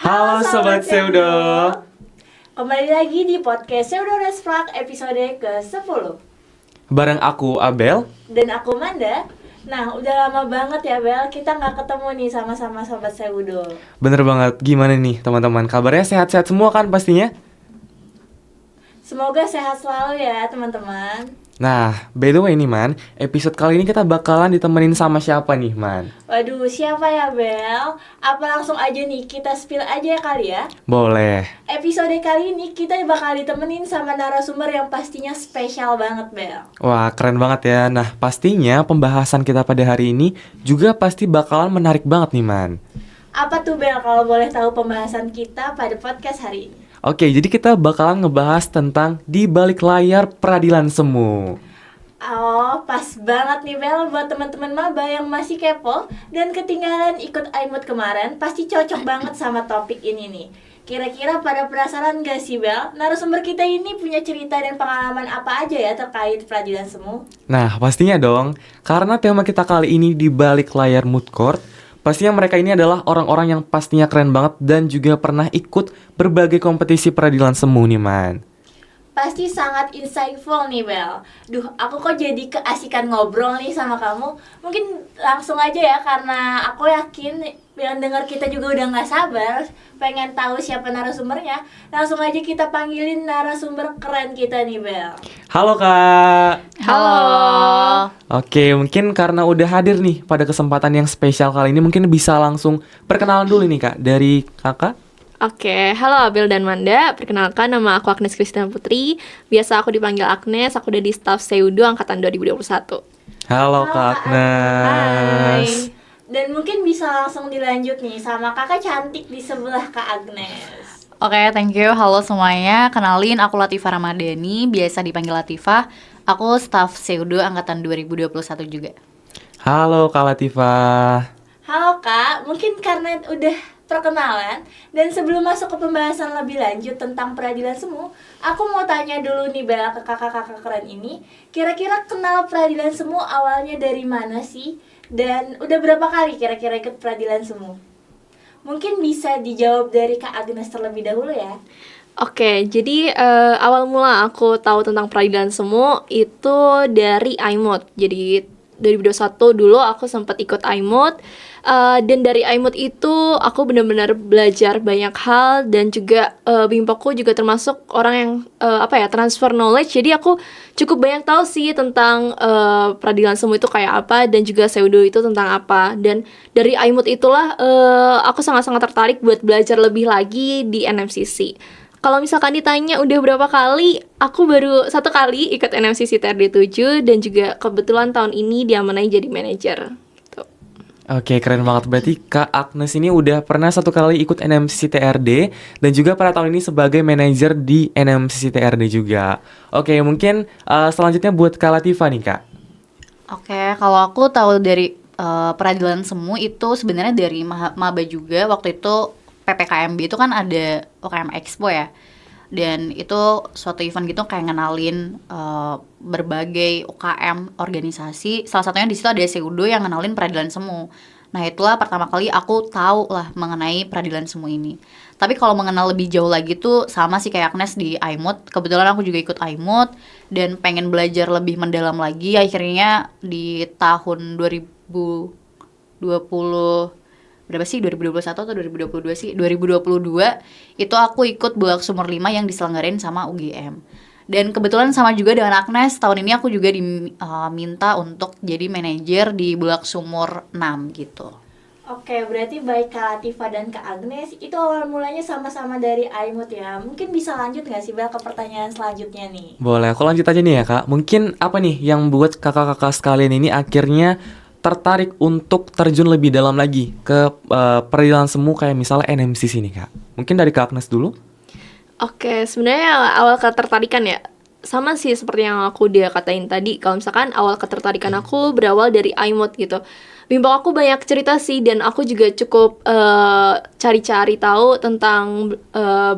Halo Sobat Pseudo. Kembali lagi di podcast Pseudo Resfrak episode ke-10 Bareng aku Abel dan aku Manda. Nah, udah lama banget ya Bel, kita gak ketemu nih sama-sama Sobat Pseudo. Bener banget, gimana nih teman-teman? Kabarnya sehat-sehat semua kan pastinya? Semoga sehat selalu ya teman-teman. Nah, by the way nih Man, episode kali ini kita bakalan ditemenin sama siapa nih Man? Waduh, siapa ya Bel? Apa langsung aja nih kita spill aja kali ya? Boleh. Episode kali ini kita bakal ditemenin sama narasumber yang pastinya spesial banget Bel. Wah, keren banget ya. Nah, pastinya pembahasan kita pada hari ini juga pasti bakalan menarik banget nih Man. Apa tuh Bel kalau boleh tahu pembahasan kita pada podcast hari ini? Oke, jadi kita bakalan ngebahas tentang di balik layar peradilan semu. Oh, pas banget nih Bel buat teman-teman maba yang masih kepo dan ketinggalan ikut IMUT kemarin, pasti cocok banget sama topik ini nih. Kira-kira pada penasaran gak sih Bel? Narasumber kita ini punya cerita dan pengalaman apa aja ya terkait peradilan semu? Nah, pastinya dong, karena tema kita kali ini di balik layar moot court, pastinya mereka ini adalah orang-orang yang pastinya keren banget dan juga pernah ikut berbagai kompetisi peradilan semu nih Man. Pasti sangat insightful nih Bel. Duh, aku kok jadi keasikan ngobrol nih sama kamu. Mungkin langsung aja ya, karena aku yakin yang dengar kita juga udah gak sabar pengen tahu siapa narasumbernya. Langsung aja kita panggilin narasumber keren kita nih Bel. Halo Kak. Halo. Oke, mungkin karena udah hadir nih pada kesempatan yang spesial kali ini, mungkin bisa langsung perkenalan dulu nih Kak, dari Kakak. Oke, halo Abel dan Manda. Perkenalkan, nama aku Agnes Kristina Putri. Biasa aku dipanggil Agnes. Aku udah di staff Pseudo angkatan 2021. Halo Kak Agnes. Dan mungkin bisa langsung dilanjut nih sama kakak cantik di sebelah Kak Agnes. Oke, thank you. Halo semuanya. Kenalin, aku Latifah Ramadhani, biasa dipanggil Latifah. Aku staff Pseudo angkatan 2021 juga. Halo Kak Latifah. Halo Kak, mungkin karena udah perkenalan dan sebelum masuk ke pembahasan lebih lanjut tentang peradilan semu, aku mau tanya dulu nih Bel ke kakak-kakak keren ini, kira-kira kenal peradilan semu awalnya dari mana sih? Dan udah berapa kali kira-kira ikut peradilan semu? Mungkin bisa dijawab dari Kak Agnes terlebih dahulu ya. Oke, jadi awal mula aku tahu tentang peradilan semu itu dari IMUT. Jadi 2021 dulu aku sempat ikut IMUT. Dan dari IMUT itu aku benar-benar belajar banyak hal, dan juga bimpoku juga termasuk orang yang transfer knowledge. Jadi aku cukup banyak tahu sih tentang peradilan semu itu kayak apa, dan juga pseudo itu tentang apa. Dan dari IMUT itulah aku sangat-sangat tertarik buat belajar lebih lagi di NMCC. Kalau misalkan ditanya udah berapa kali, aku baru 1 kali ikut NMCC TRD 7, dan juga kebetulan tahun ini diamanai jadi manajer. Oke, keren banget. Berarti Kak Agnes ini udah pernah 1 kali ikut NMCC TRD dan juga pada tahun ini sebagai manajer di NMCC TRD juga. Oke, mungkin selanjutnya buat Kak Latifah nih Kak. Oke, kalau aku tahu dari peradilan semu itu sebenarnya dari maba juga. Waktu itu PPKMB itu kan ada UKM Expo ya. Dan itu suatu event gitu kayak ngenalin berbagai UKM organisasi. Salah satunya di situ ada Pseudo yang ngenalin peradilan semu. Nah, itulah pertama kali aku tahu lah mengenai peradilan semu ini. Tapi kalau mengenal lebih jauh lagi tuh sama sih kayak Agnes di IMUT. Kebetulan aku juga ikut IMUT dan pengen belajar lebih mendalam lagi. Akhirnya di tahun 2020 berapa sih, 2021 atau 2022 sih, 2022 itu aku ikut Bulak Sumur 5 yang diselenggarain sama UGM. Dan kebetulan sama juga dengan Agnes, tahun ini aku juga diminta untuk jadi manajer di Bulak Sumur 6 gitu. Oke, berarti baik Kak Latifah dan Kak Agnes itu awal mulanya sama-sama dari IMUT ya. Mungkin bisa lanjut gak sih Bel ke pertanyaan selanjutnya nih? Boleh, aku lanjut aja nih ya Kak. Mungkin apa nih yang buat kakak-kakak sekalian ini akhirnya tertarik untuk terjun lebih dalam lagi ke peradilan semu kayak misalnya NMCC nih Kak? Mungkin dari Kak Agnes dulu. Oke, sebenarnya awal ketertarikan ya sama sih seperti yang aku udah katain tadi. Kalau misalkan awal ketertarikan aku berawal dari IMUT gitu. Bimbang aku banyak cerita sih, dan aku juga cukup cari-cari tahu tentang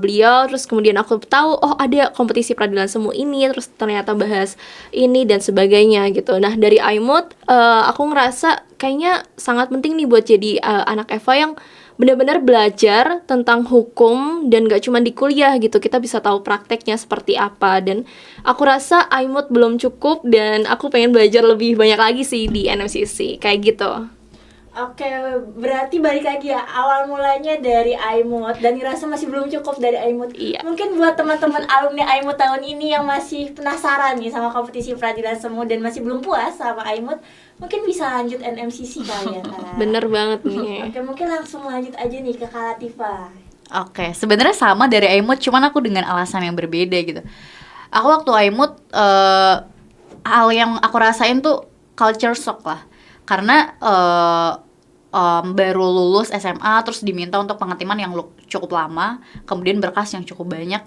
beliau. Terus kemudian aku tahu, oh ada kompetisi peradilan semu ini, terus ternyata bahas ini dan sebagainya gitu. Nah dari IMUT aku ngerasa kayaknya sangat penting nih buat jadi anak EVA yang benar-benar belajar tentang hukum dan gak cuma di kuliah gitu, kita bisa tahu prakteknya seperti apa. Dan aku rasa iMod belum cukup dan aku pengen belajar lebih banyak lagi sih di NMCC kayak gitu. Oke, berarti balik lagi ya, awal mulanya dari iMod dan ngerasa masih belum cukup dari iMod. Iya. Mungkin buat teman-teman alumni iMod tahun ini yang masih penasaran nih sama kompetisi peradilan semu dan masih belum puas sama iMod, mungkin bisa lanjut NMCC kali ya, Kak. Bener banget nih. Oke, mungkin langsung lanjut aja nih ke Kak Latifah. Oke, sebenarnya sama dari iMod, cuman aku dengan alasan yang berbeda gitu. Aku waktu iMod, hal yang aku rasain tuh culture shock lah. Karena baru lulus SMA, terus diminta untuk pengetiman yang cukup lama, kemudian berkas yang cukup banyak.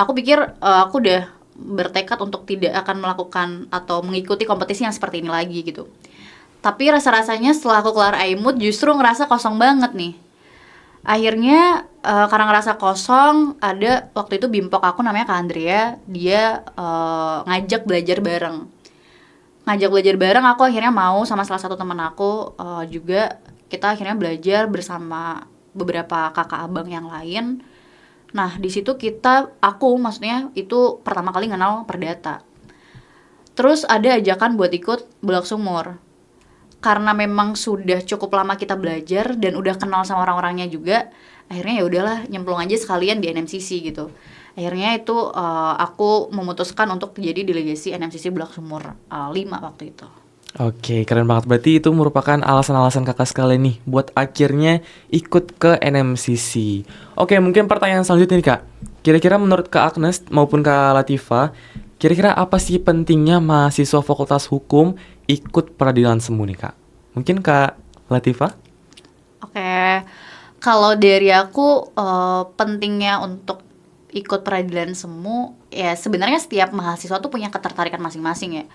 Aku pikir aku udah bertekad untuk tidak akan melakukan atau mengikuti kompetisi yang seperti ini lagi gitu. Tapi rasa-rasanya setelah aku kelar iMod justru ngerasa kosong banget nih. Akhirnya karena ngerasa kosong, ada waktu itu bimpok aku namanya Kak Andrea, dia ngajak belajar bareng. Aku akhirnya mau sama salah satu teman aku juga, kita akhirnya belajar bersama beberapa kakak abang yang lain. Nah di situ aku maksudnya itu pertama kali kenal perdata. Terus ada ajakan buat ikut Bulak Sumur. Karena memang sudah cukup lama kita belajar dan udah kenal sama orang-orangnya juga, akhirnya ya udahlah nyemplung aja sekalian di NMCC gitu. Akhirnya itu aku memutuskan untuk jadi delegasi NMCC Bulak Sumur 5 waktu itu. Oke, keren banget. Berarti itu merupakan alasan-alasan kakak sekalian nih buat akhirnya ikut ke NMCC. Oke, mungkin pertanyaan selanjutnya nih Kak. Kira-kira menurut Kak Agnes maupun Kak Latifah, kira-kira apa sih pentingnya mahasiswa Fakultas Hukum ikut peradilan semu nih Kak? Mungkin Kak Latifah? Oke, kalau dari aku pentingnya untuk ikut peradilan semu, ya sebenarnya setiap mahasiswa tuh punya ketertarikan masing-masing ya.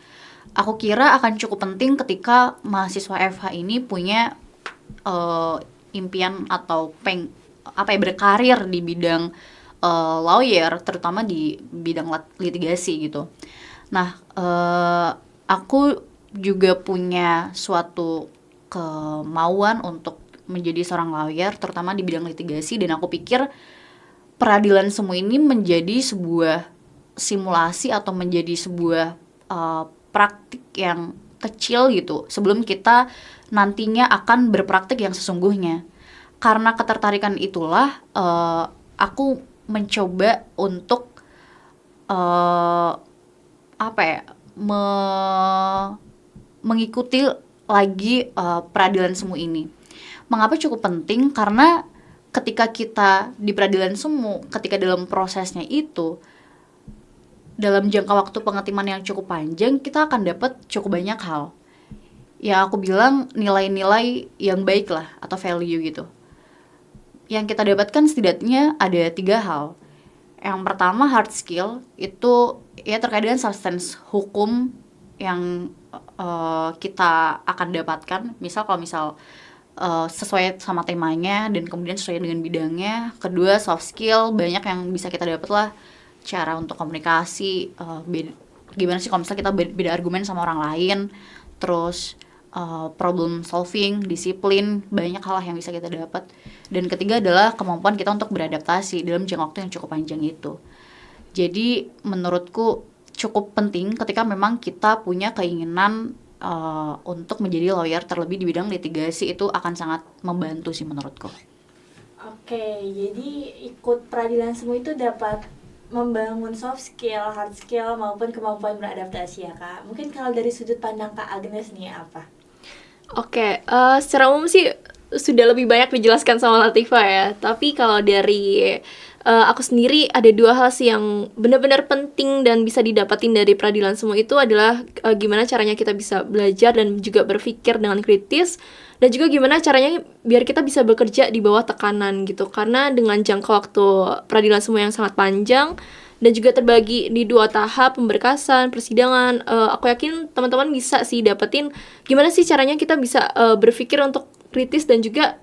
Aku kira akan cukup penting ketika mahasiswa FH ini punya impian atau berkarir di bidang lawyer, terutama di bidang litigasi gitu. Nah, aku juga punya suatu kemauan untuk menjadi seorang lawyer, terutama di bidang litigasi, dan aku pikir peradilan semu ini menjadi sebuah simulasi atau menjadi sebuah praktik yang kecil gitu sebelum kita nantinya akan berpraktik yang sesungguhnya. Karena ketertarikan itulah aku mencoba untuk mengikuti lagi peradilan semu ini. Mengapa cukup penting? Karena ketika kita di peradilan semu, ketika dalam prosesnya itu, dalam jangka waktu pengetiman yang cukup panjang, kita akan dapat cukup banyak hal. Ya aku bilang nilai-nilai yang baik lah, atau value gitu. Yang kita dapatkan setidaknya ada 3 hal. Yang pertama hard skill, itu ya terkait dengan substance hukum yang kita akan dapatkan. Kalau sesuai sama temanya dan kemudian sesuai dengan bidangnya. Kedua soft skill, banyak yang bisa kita dapat lah. Cara untuk komunikasi, gimana sih kalau misalnya kita beda argumen sama orang lain, terus problem solving, disiplin, banyak hal yang bisa kita dapat. Dan ketiga adalah kemampuan kita untuk beradaptasi dalam jangka waktu yang cukup panjang itu. Jadi menurutku cukup penting ketika memang kita punya keinginan untuk menjadi lawyer, terlebih di bidang litigasi, itu akan sangat membantu sih menurutku. Oke, jadi ikut peradilan semu itu dapat membangun soft skill, hard skill, maupun kemampuan beradaptasi ya Kak. Mungkin kalau dari sudut pandang Kak Agnes nih apa? Oke, secara umum sih sudah lebih banyak dijelaskan sama Latifah ya. Tapi kalau dari aku sendiri ada 2 hal sih yang benar-benar penting dan bisa didapatin dari peradilan semu itu adalah gimana caranya kita bisa belajar dan juga berpikir dengan kritis, dan juga gimana caranya biar kita bisa bekerja di bawah tekanan gitu. Karena dengan jangka waktu peradilan semu yang sangat panjang dan juga terbagi di 2 tahap pemberkasan, persidangan, aku yakin teman-teman bisa sih dapetin gimana sih caranya kita bisa berpikir untuk kritis dan juga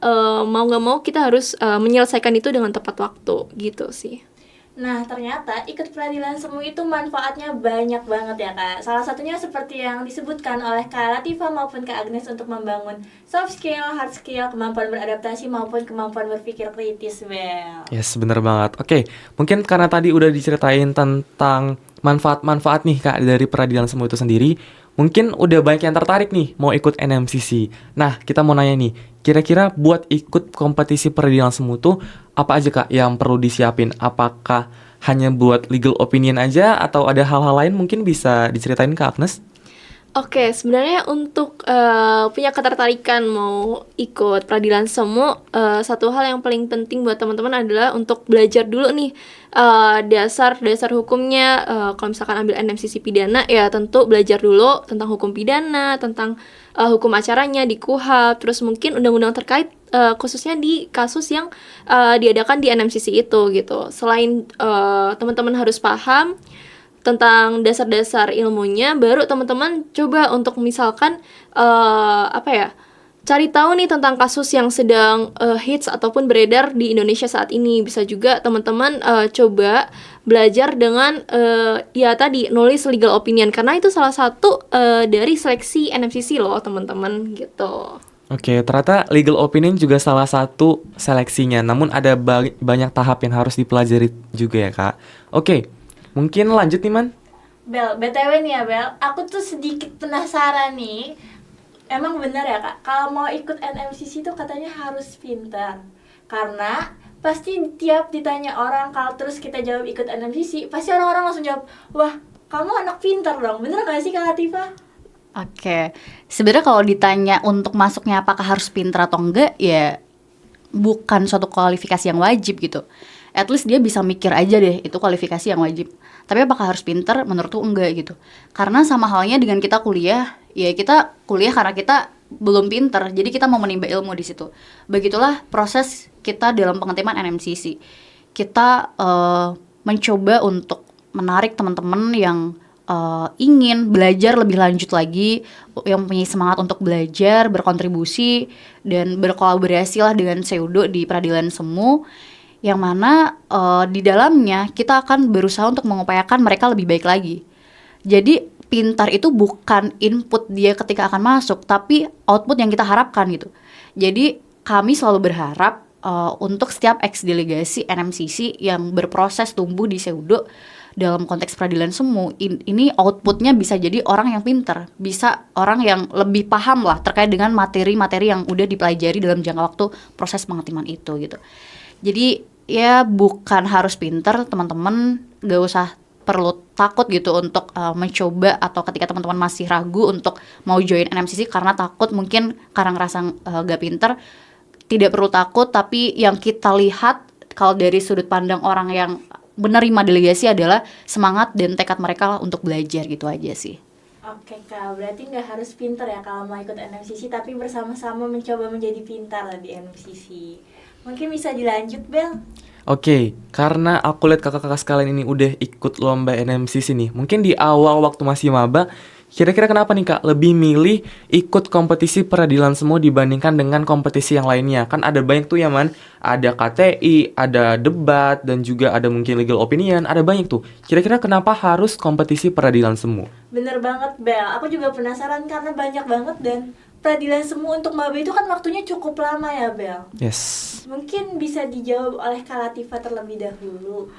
mau nggak mau kita harus menyelesaikan itu dengan tepat waktu gitu sih. Nah, ternyata ikut peradilan semu itu manfaatnya banyak banget ya Kak. Salah satunya seperti yang disebutkan oleh Kak Latifah maupun Kak Agnes untuk membangun soft skill, hard skill, kemampuan beradaptasi maupun kemampuan berpikir kritis, Bel. Yes, bener banget. Oke, mungkin karena tadi udah diceritain tentang manfaat-manfaat nih Kak dari peradilan semu itu sendiri, mungkin udah banyak yang tertarik nih mau ikut NMCC. Nah, kita mau nanya nih, kira-kira buat ikut kompetisi peradilan semu tuh apa aja Kak yang perlu disiapin? Apakah hanya buat legal opinion aja atau ada hal-hal lain mungkin bisa diceritain Kak Agnes? Oke, sebenarnya untuk punya ketertarikan mau ikut peradilan semu, satu hal yang paling penting buat teman-teman adalah untuk belajar dulu nih dasar-dasar hukumnya. Kalau misalkan ambil NMCC pidana, ya tentu belajar dulu tentang hukum pidana, tentang hukum acaranya di KUHP, terus mungkin undang-undang terkait khususnya di kasus yang diadakan di NMCC itu gitu. Selain teman-teman harus paham tentang dasar-dasar ilmunya, baru teman-teman coba untuk misalkan cari tahu nih tentang kasus yang sedang hits ataupun beredar di Indonesia saat ini. Bisa juga teman-teman coba belajar dengan ya tadi nulis legal opinion, karena itu salah satu dari seleksi NMCC loh teman-teman gitu. Oke, ternyata legal opinion juga salah satu seleksinya. Namun ada banyak tahap yang harus dipelajari juga ya Kak. Oke, mungkin lanjut nih Man. Bel, BTW nih ya Bel, aku tuh sedikit penasaran nih. Emang bener ya Kak, kalau mau ikut NMCC tuh katanya harus pintar. Karena pasti tiap ditanya orang, kalau terus kita jawab ikut NMCC, pasti orang-orang langsung jawab, wah kamu anak pintar dong. Bener gak sih Kak Latifah? Oke, sebenarnya kalau ditanya untuk masuknya apakah harus pintar atau enggak, ya bukan suatu kualifikasi yang wajib gitu. At least dia bisa mikir aja deh, itu kualifikasi yang wajib. Tapi apakah harus pintar? Menurutku enggak gitu. Karena sama halnya dengan kita kuliah, ya kita kuliah karena kita belum pintar, jadi kita mau menimba ilmu di situ. Begitulah proses kita dalam pengetiman NMCC. Kita mencoba untuk menarik teman-teman yang ingin belajar lebih lanjut lagi, yang punya semangat untuk belajar, berkontribusi, dan berkolaborasi lah dengan Seudo di peradilan semu, yang mana di dalamnya kita akan berusaha untuk mengupayakan mereka lebih baik lagi. Jadi pintar itu bukan input dia ketika akan masuk, tapi output yang kita harapkan gitu. Jadi kami selalu berharap untuk setiap ex-delegasi NMCC yang berproses tumbuh di Seudo dalam konteks peradilan semu, ini outputnya bisa jadi orang yang pintar, bisa orang yang lebih paham lah terkait dengan materi-materi yang udah dipelajari dalam jangka waktu proses pengetiman itu gitu. Jadi ya bukan harus pintar, teman-teman gak usah perlu takut gitu untuk mencoba, atau ketika teman-teman masih ragu untuk mau join NMCC karena takut mungkin karena ngerasa gak pintar, tidak perlu takut. Tapi yang kita lihat kalau dari sudut pandang orang yang menerima delegasi adalah semangat dan tekad mereka lah untuk belajar, gitu aja sih. Oke Kak, berarti nggak harus pintar ya kalau mau ikut NMCC, tapi bersama-sama mencoba menjadi pintar lah di NMCC. Mungkin bisa dilanjut Bel? Oke, karena aku lihat kakak-kakak sekalian ini udah ikut lomba NMCC nih. Mungkin di awal waktu masih maba, kira-kira kenapa nih Kak lebih milih ikut kompetisi peradilan semu dibandingkan dengan kompetisi yang lainnya? Kan ada banyak tuh ya Man, ada KTI, ada debat, dan juga ada mungkin legal opinion, ada banyak tuh. Kira-kira kenapa harus kompetisi peradilan semu? Bener banget Bel, aku juga penasaran karena banyak banget, dan peradilan semu untuk maba itu kan waktunya cukup lama ya Bel. Yes. Mungkin bisa dijawab oleh Kak Latifah terlebih dahulu.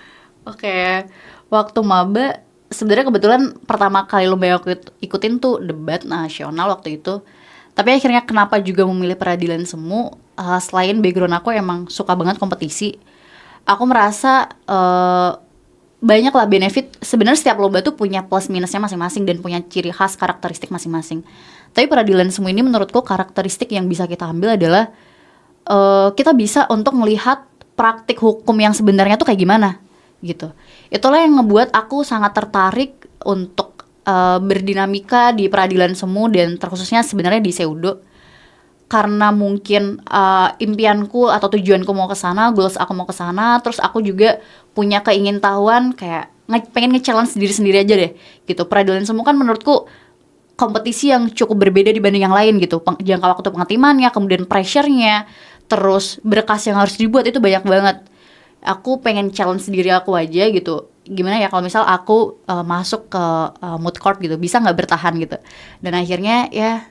Oke, waktu maba sebenarnya kebetulan pertama kali lomba yang aku ikutin tuh debat nasional waktu itu. Tapi akhirnya kenapa juga memilih peradilan semu, selain background aku emang suka banget kompetisi, aku merasa banyak lah benefit. Sebenarnya setiap lomba tuh punya plus minusnya masing-masing dan punya ciri khas karakteristik masing-masing. Tapi peradilan semu ini menurutku karakteristik yang bisa kita ambil adalah kita bisa untuk melihat praktik hukum yang sebenarnya tuh kayak gimana gitu. Itulah yang ngebuat aku sangat tertarik untuk berdinamika di peradilan semu, dan terkhususnya sebenarnya di Seudo. Karena mungkin impianku atau tujuanku mau ke sana, goals aku mau ke sana, terus aku juga punya keingintahuan kayak pengen nge-challenge diri sendiri aja deh gitu. Peradilan semu kan menurutku kompetisi yang cukup berbeda dibanding yang lain gitu. Jangka waktu pengetimannya, kemudian pressure-nya, terus berkas yang harus dibuat itu banyak banget. aku pengen challenge diri aku aja gitu. Gimana ya kalau misal aku masuk ke mood court gitu, bisa nggak bertahan gitu. Dan akhirnya ya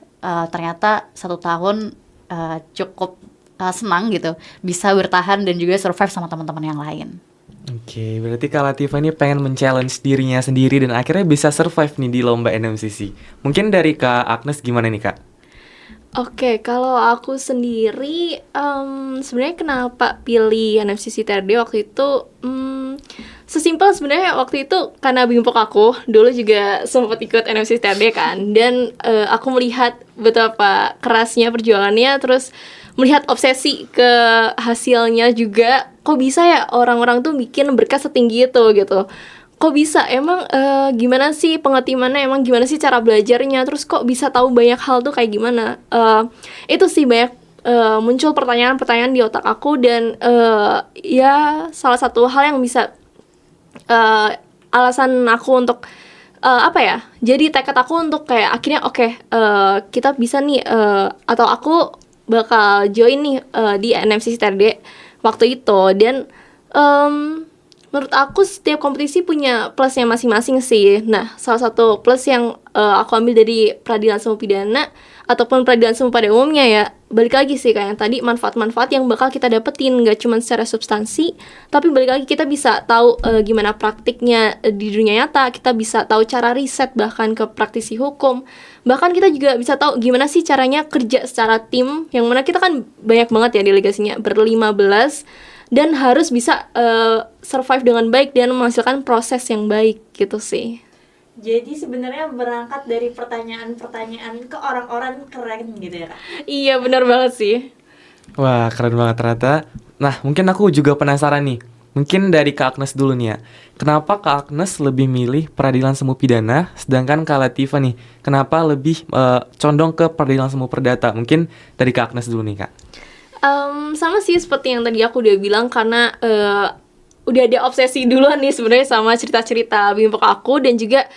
ternyata 1 tahun cukup senang gitu, bisa bertahan dan juga survive sama teman-teman yang lain. Oke, berarti Kak Latifah ini pengen men-challenge dirinya sendiri dan akhirnya bisa survive nih di lomba NMCC. Mungkin dari Kak Agnes gimana nih Kak? Oke, kalau aku sendiri sebenarnya kenapa pilih NMCC TRD waktu itu sesimpel sebenarnya waktu itu karena bimpok aku dulu juga sempat ikut NMCC TRD kan, dan aku melihat betapa kerasnya perjuangannya, terus melihat obsesi ke hasilnya juga. Kok bisa ya orang-orang tuh bikin berkas setinggi itu gitu, kok bisa emang gimana sih pengetimannya, emang gimana sih cara belajarnya, terus kok bisa tahu banyak hal tuh kayak gimana. Itu sih banyak muncul pertanyaan-pertanyaan di otak aku, dan ya salah satu hal yang bisa alasan aku untuk jadi tekad aku untuk kayak akhirnya kita bisa nih, atau aku bakal join nih di NMCC TRD waktu itu. Dan menurut aku setiap kompetisi punya plusnya masing-masing sih. Nah, salah satu plus yang aku ambil dari peradilan semu pidana ataupun peradilan semu pada umumnya ya, balik lagi sih kayak yang tadi, manfaat-manfaat yang bakal kita dapetin gak cuma secara substansi, tapi balik lagi kita bisa tahu gimana praktiknya di dunia nyata, kita bisa tahu cara riset bahkan ke praktisi hukum, bahkan kita juga bisa tahu gimana sih caranya kerja secara tim, yang mana kita kan banyak banget ya delegasinya, ber-15, dan harus bisa survive dengan baik dan menghasilkan proses yang baik gitu sih. Jadi sebenarnya berangkat dari pertanyaan-pertanyaan ke orang-orang keren gitu ya Kak? Iya, benar banget sih. Wah, keren banget ternyata. Nah, mungkin aku juga penasaran nih. Mungkin dari Kak Agnes dulu nih ya. Kenapa Kak Agnes lebih milih peradilan semu pidana, sedangkan Kak Latifah nih, kenapa lebih condong ke peradilan semu perdata? Mungkin dari Kak Agnes dulu nih Kak. Sama sih seperti yang tadi aku udah bilang, karena udah ada obsesi duluan nih sebenarnya sama cerita-cerita bimpok aku, dan juga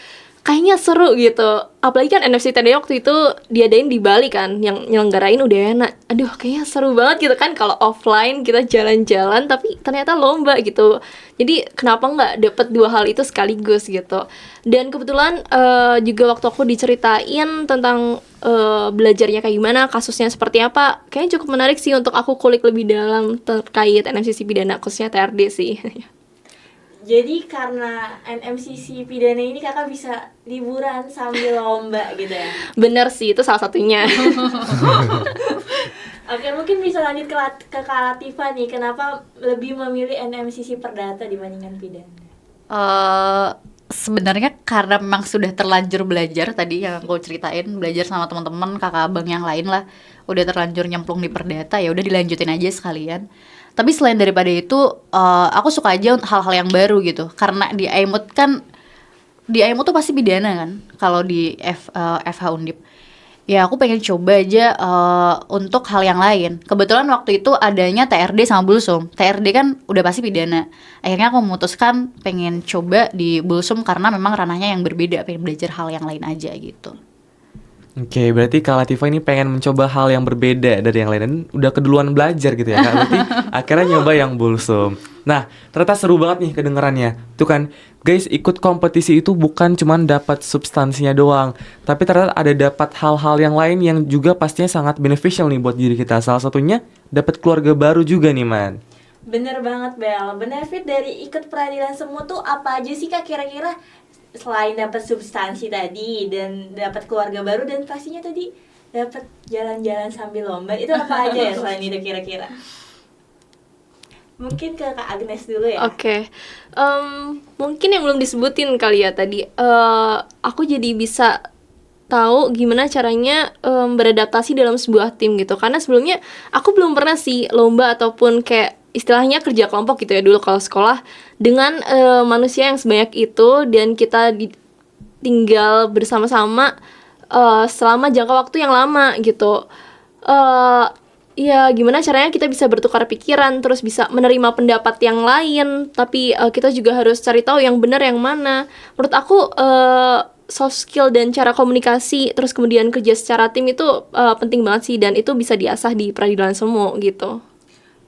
kayaknya seru gitu. Apalagi kan NFC TD waktu itu diadain di Bali kan, yang nyelenggarain udah enak. Aduh, kayaknya seru banget gitu kan kalau offline kita jalan-jalan tapi ternyata lomba gitu. Jadi kenapa nggak dapet dua hal itu sekaligus gitu. Dan kebetulan juga waktu aku diceritain tentang belajarnya kayak gimana, kasusnya seperti apa, kayaknya cukup menarik sih untuk aku kulik lebih dalam terkait NMCC pidana khususnya TRD sih. Jadi karena NMCC pidana ini kakak bisa liburan sambil lomba gitu ya? Bener sih, itu salah satunya. Oke, mungkin bisa lanjut ke Kak Latifah nih. Kenapa lebih memilih NMCC perdata dibandingkan pidana? Sebenarnya karena memang sudah terlanjur belajar tadi yang aku ceritain, belajar sama teman-teman kakak abang yang lain lah, udah terlanjur nyemplung di perdata, ya udah dilanjutin aja sekalian. Tapi selain daripada itu, aku suka aja hal-hal yang baru gitu. Karena di IMUT kan, di IMUT tuh pasti pidana kan, kalau di FH Undip. Ya aku pengen coba aja untuk hal yang lain. Kebetulan waktu itu adanya TRD sama Bulsum. TRD kan udah pasti pidana. Akhirnya aku memutuskan pengen coba di Bulsum karena memang ranahnya yang berbeda, pengen belajar hal yang lain aja gitu. Oke, berarti Kak Latifah ini pengen mencoba hal yang berbeda dari yang lain dan udah keduluan belajar gitu ya Kak. Berarti akhirnya nyoba yang Bulsum. Nah, ternyata seru banget nih kedengerannya. Tuh kan, guys, ikut kompetisi itu bukan cuman dapat substansinya doang, tapi ternyata ada dapat hal-hal yang lain yang juga pastinya sangat beneficial nih buat diri kita. Salah satunya dapat keluarga baru juga nih, Man. Bener banget, Bel. Benefit dari ikut peradilan semu tuh apa aja sih Kak kira-kira? Selain dapat substansi tadi dan dapat keluarga baru dan pastinya tadi dapat jalan-jalan sambil lomba, itu apa aja ya selain itu kira-kira? Mungkin ke Kak Agnes dulu ya. Oke. Mungkin yang belum disebutin kali ya tadi. Aku jadi bisa tahu gimana caranya beradaptasi dalam sebuah tim gitu. Karena sebelumnya aku belum pernah sih lomba ataupun kayak istilahnya kerja kelompok gitu ya dulu kalau sekolah dengan manusia yang sebanyak itu, dan kita tinggal bersama-sama selama jangka waktu yang lama gitu. Ya gimana caranya kita bisa bertukar pikiran, terus bisa menerima pendapat yang lain, tapi kita juga harus cari tahu yang benar yang mana. Menurut aku soft skill dan cara komunikasi, terus kemudian kerja secara tim itu penting banget sih, dan itu bisa diasah di peradilan semu gitu.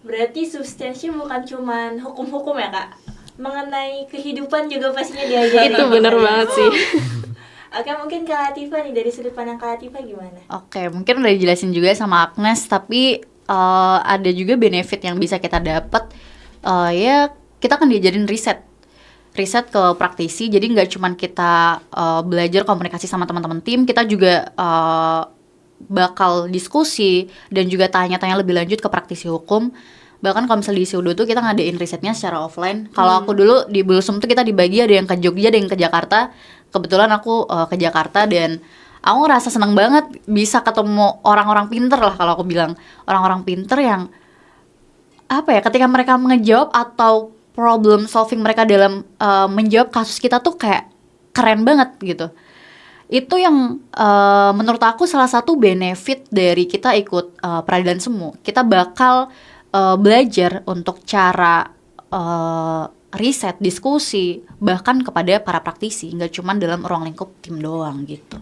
Berarti substansinya bukan cuman hukum-hukum ya Kak, mengenai kehidupan juga pastinya diajarin. Itu bener banget sih. Oke, mungkin Kak Latifah nih, dari sudut pandang Kak Latifah gimana? Oke, mungkin udah dijelasin juga sama Agnes, tapi ada juga benefit yang bisa kita dapat. Ya, kita kan diajarin riset ke praktisi, jadi nggak cuman kita belajar komunikasi sama teman-teman tim, kita juga bakal diskusi dan juga tanya-tanya lebih lanjut ke praktisi hukum. Bahkan kalau misalnya di Siudo tuh kita ngadain risetnya secara offline. Kalau aku dulu di Bulsum tuh kita dibagi, ada yang ke Jogja, ada yang ke Jakarta. Kebetulan aku ke Jakarta dan aku ngerasa seneng banget bisa ketemu orang-orang pinter lah, kalau aku bilang. Orang-orang pinter yang apa ya, ketika mereka ngejawab atau problem solving mereka dalam menjawab kasus kita tuh kayak keren banget gitu. Itu yang menurut aku salah satu benefit dari kita ikut peradilan semu. Kita bakal belajar untuk cara riset, diskusi, bahkan kepada para praktisi, nggak cuma dalam ruang lingkup tim doang gitu.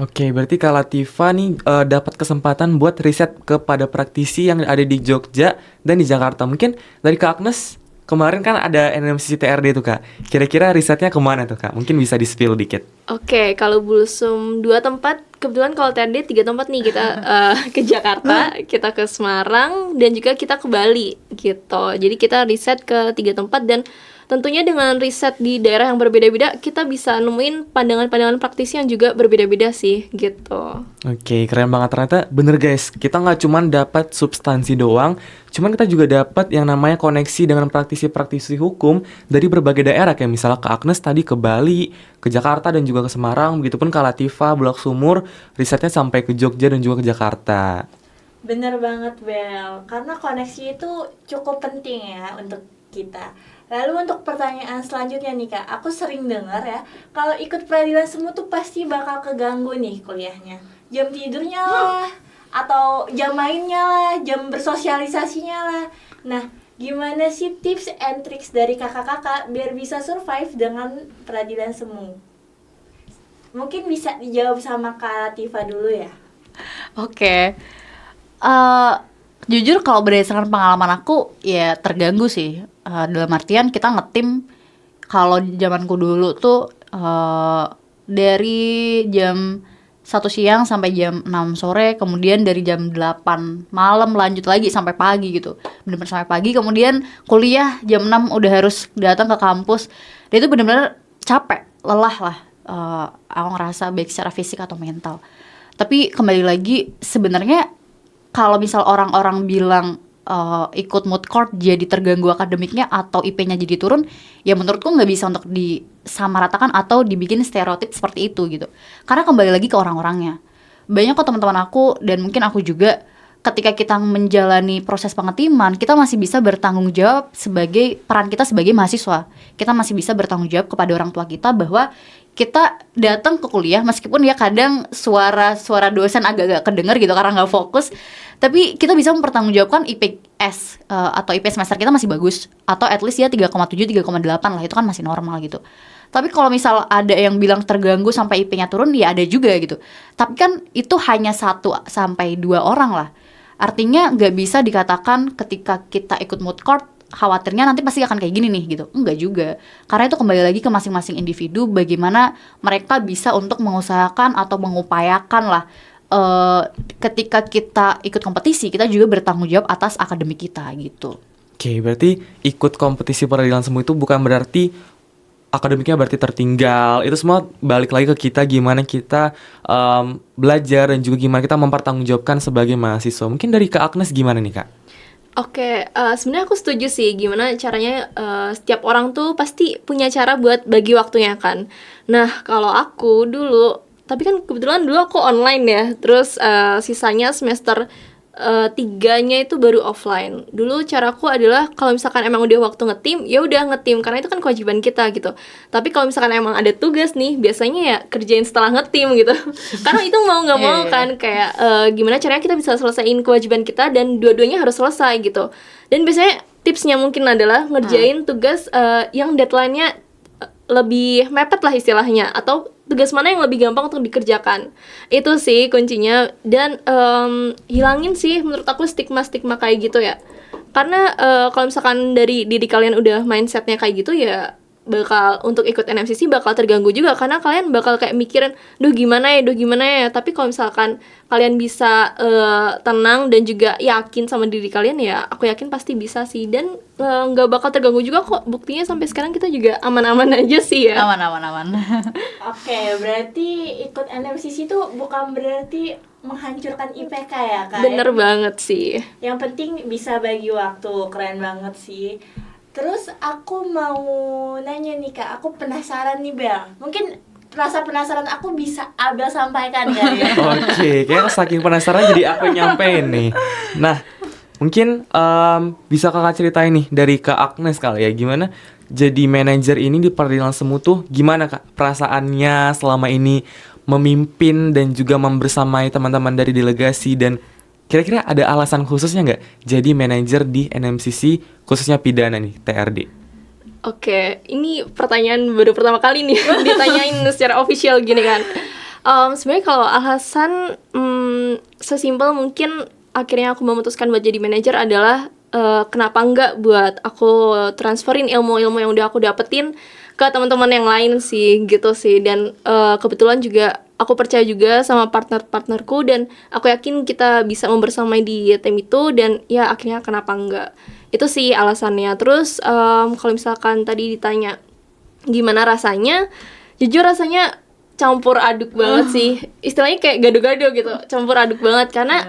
Oke, berarti Kak Latifah nih dapat kesempatan buat riset kepada praktisi yang ada di Jogja dan di Jakarta. Mungkin dari Kak Agnes, kemarin kan ada NMCC TRD tuh Kak. Kira-kira risetnya kemana tuh Kak? Mungkin bisa di-spill dikit. Oke, kalau Bulsum 2 tempat, kebetulan kalau TRD 3 tempat nih, kita ke Jakarta, kita ke Semarang, dan juga kita ke Bali gitu. Jadi kita riset ke 3 tempat, dan tentunya dengan riset di daerah yang berbeda-beda, kita bisa nemuin pandangan-pandangan praktisi yang juga berbeda-beda sih gitu. Oke, keren banget. Ternyata bener guys, kita nggak cuma dapat substansi doang, cuman kita juga dapat yang namanya koneksi dengan praktisi-praktisi hukum dari berbagai daerah, kayak misalnya Kak Agnes tadi ke Bali, ke Jakarta dan juga ke Semarang. Begitupun Kak Latifah, Bulak Sumur, risetnya sampai ke Jogja dan juga ke Jakarta. Bener banget Bel, karena koneksi itu cukup penting ya untuk kita. Lalu untuk pertanyaan selanjutnya nih Kak, aku sering dengar ya, kalau ikut peradilan semu tuh pasti bakal keganggu nih kuliahnya. Jam tidurnya lah, atau jam mainnya lah, jam bersosialisasinya lah. Nah, gimana sih tips and tricks dari kakak-kakak biar bisa survive dengan peradilan semu? Mungkin bisa dijawab sama Kak Latifah dulu ya. Oke. Jujur kalau berdasarkan pengalaman aku ya terganggu sih. Dalam artian kita ngetim, kalau zamanku dulu tuh dari jam 1 siang sampai jam 6 sore, kemudian dari jam 8 malam lanjut lagi sampai pagi gitu. Bener-bener sampai pagi, kemudian kuliah jam 6 udah harus datang ke kampus. Dan itu bener-bener capek, lelah lah. Aku ngerasa baik secara fisik atau mental. Tapi kembali lagi, sebenarnya kalau misal orang-orang bilang ikut moot court jadi terganggu akademiknya atau IP-nya jadi turun, ya menurutku nggak bisa untuk disamaratakan atau dibikin stereotip seperti itu gitu. Karena kembali lagi ke orang-orangnya. Banyak kok teman-teman aku dan mungkin aku juga, ketika kita menjalani proses pengetiman, kita masih bisa bertanggung jawab sebagai peran kita sebagai mahasiswa. Kita masih bisa bertanggung jawab kepada orang tua kita bahwa kita datang ke kuliah, meskipun ya kadang suara dosen agak-agak kedengar gitu karena nggak fokus, tapi kita bisa mempertanggungjawabkan IPS atau IP semester kita masih bagus, atau at least ya 3,7, 3,8 lah, itu kan masih normal gitu. Tapi kalau misal ada yang bilang terganggu sampai IP-nya turun, ya ada juga gitu. Tapi kan itu hanya 1 sampai 2 orang lah. Artinya nggak bisa dikatakan ketika kita ikut moot court, khawatirnya nanti pasti akan kayak gini nih gitu. Enggak juga. Karena itu kembali lagi ke masing-masing individu, bagaimana mereka bisa untuk mengusahakan atau mengupayakan lah. Ketika kita ikut kompetisi, kita juga bertanggung jawab atas akademik kita gitu. Oke, berarti ikut kompetisi peradilan semu itu bukan berarti akademiknya berarti tertinggal. Itu semua balik lagi ke kita, gimana kita belajar dan juga gimana kita mempertanggungjawabkan sebagai mahasiswa. Mungkin dari Kak Agnes gimana nih Kak? Oke, sebenarnya aku setuju sih gimana caranya, setiap orang tuh pasti punya cara buat bagi waktunya kan. Nah, kalau aku dulu, tapi kan kebetulan dulu aku online ya, terus sisanya semester 3-nya itu baru offline. Dulu caraku adalah kalau misalkan emang udah waktu ngetim, ya udah ngetim karena itu kan kewajiban kita gitu. Tapi kalau misalkan emang ada tugas nih, biasanya ya kerjain setelah ngetim gitu. Karena itu mau nggak mau kan kayak gimana caranya kita bisa selesaiin kewajiban kita dan dua-duanya harus selesai gitu. Dan biasanya tipsnya mungkin adalah ngerjain tugas yang deadline-nya lebih mepet lah istilahnya, atau tugas mana yang lebih gampang untuk dikerjakan. Itu sih kuncinya. Dan hilangin sih menurut aku stigma-stigma kayak gitu ya. Karena kalau misalkan dari diri kalian udah mindsetnya kayak gitu ya bakal untuk ikut NMCC bakal terganggu juga karena kalian bakal kayak mikirin duh gimana ya. Tapi kalau misalkan kalian bisa tenang dan juga yakin sama diri kalian ya aku yakin pasti bisa sih dan nggak bakal terganggu juga kok. Buktinya sampai sekarang kita juga aman-aman aja sih ya. Aman. Oke, berarti ikut NMCC itu bukan berarti menghancurkan IPK ya, Kak? Bener banget sih. Yang penting bisa bagi waktu, keren banget sih. Terus aku mau nanya nih Kak, aku penasaran nih Bel. Mungkin rasa penasaran aku bisa Abel sampaikan kali ya. Oke, kayak saking penasaran jadi aku yang nyampein nih. Nah, mungkin bisa kakak ceritain nih dari Kak Agnes kali ya, gimana jadi manajer ini di Peradilan Semu tuh gimana Kak perasaannya selama ini memimpin dan juga membersamai teman-teman dari delegasi dan kira-kira ada alasan khususnya nggak jadi manajer di NMCC khususnya pidana nih TRD? Oke, ini pertanyaan baru pertama kali nih ditanyain secara official gini kan. Sebenarnya kalau alasan sesimpel mungkin akhirnya aku memutuskan buat jadi manajer adalah kenapa enggak buat aku transferin ilmu-ilmu yang udah aku dapetin ke teman-teman yang lain sih gitu sih. Dan kebetulan juga aku percaya juga sama partner-partnerku dan aku yakin kita bisa membersamai di tim itu dan ya akhirnya kenapa enggak. Itu sih alasannya. Terus kalau misalkan tadi ditanya gimana rasanya, jujur rasanya campur aduk banget sih. Istilahnya kayak gado-gado gitu, campur aduk banget karena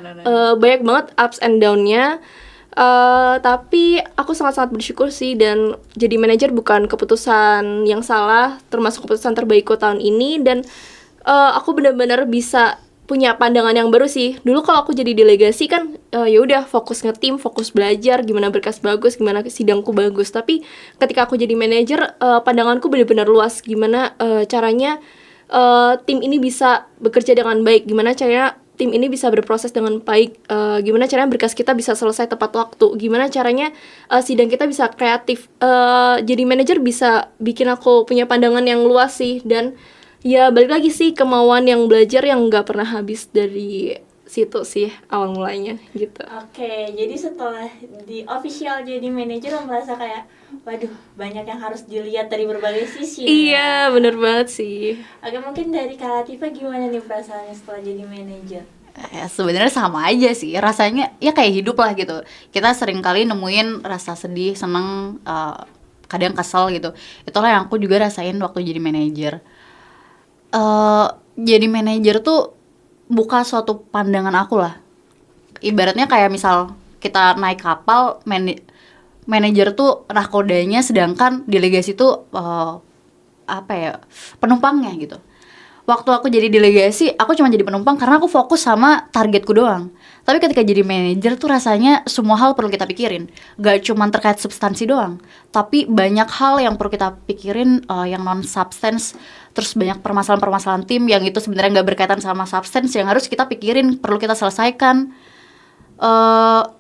banyak banget ups and down-nya. Tapi aku sangat-sangat bersyukur sih dan jadi manajer bukan keputusan yang salah, termasuk keputusan terbaikku tahun ini dan aku benar-benar bisa punya pandangan yang baru sih. Dulu kalau aku jadi delegasi kan ya udah fokus nge-tim, fokus belajar, gimana berkas bagus, gimana sidangku bagus. Tapi ketika aku jadi manajer, pandanganku benar-benar luas. Gimana caranya tim ini bisa bekerja dengan baik, gimana caranya tim ini bisa berproses dengan baik, gimana caranya berkas kita bisa selesai tepat waktu, gimana caranya sidang kita bisa kreatif. Jadi manajer bisa bikin aku punya pandangan yang luas sih dan ya balik lagi sih kemauan yang belajar yang nggak pernah habis dari situ sih awal mulanya gitu. Oke, jadi setelah di official jadi manajer lo merasa kayak waduh banyak yang harus dilihat dari berbagai sisi. Iya bener banget sih. Oke, mungkin dari Kak Latifah gimana nih perasaannya setelah jadi manajer? Sebenarnya sama aja sih, rasanya ya kayak hidup lah gitu. Kita sering kali nemuin rasa sedih, seneng, kadang kesel gitu. Itulah yang aku juga rasain waktu jadi manajer. Jadi manajer tuh buka suatu pandangan aku lah. Ibaratnya kayak misal kita naik kapal, manajer tuh nahkodanya, sedangkan delegasi tuh penumpangnya gitu. Waktu aku jadi delegasi, aku cuma jadi penumpang karena aku fokus sama targetku doang. Tapi ketika jadi manajer tuh rasanya semua hal perlu kita pikirin. Gak cuma terkait substansi doang, tapi banyak hal yang perlu kita pikirin yang non-substance. Terus banyak permasalahan-permasalahan tim yang itu sebenarnya gak berkaitan sama substance yang harus kita pikirin, perlu kita selesaikan.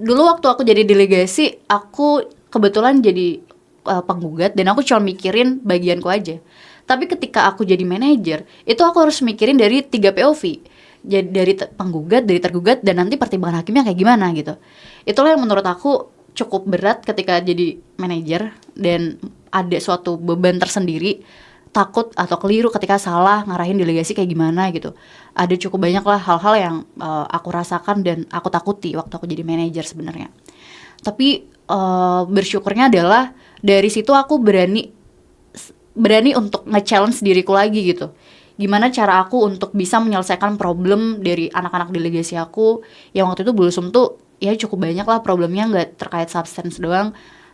Dulu waktu aku jadi delegasi, aku kebetulan jadi penggugat dan aku cuma mikirin bagianku aja. Tapi ketika aku jadi manajer, itu aku harus mikirin dari 3 POV. Jadi dari penggugat, dari tergugat, dan nanti pertimbangan hakimnya kayak gimana gitu. Itulah yang menurut aku cukup berat ketika jadi manajer dan ada suatu beban tersendiri, takut atau keliru ketika salah ngarahin delegasi kayak gimana gitu. Ada cukup banyak lah hal-hal yang aku rasakan dan aku takuti waktu aku jadi manajer sebenarnya. Tapi bersyukurnya adalah dari situ aku berani untuk nge-challenge diriku lagi gitu. Gimana cara aku untuk bisa menyelesaikan problem dari anak-anak delegasi aku yang waktu itu Bulsum tuh ya cukup banyak lah problemnya, nggak terkait substance doang.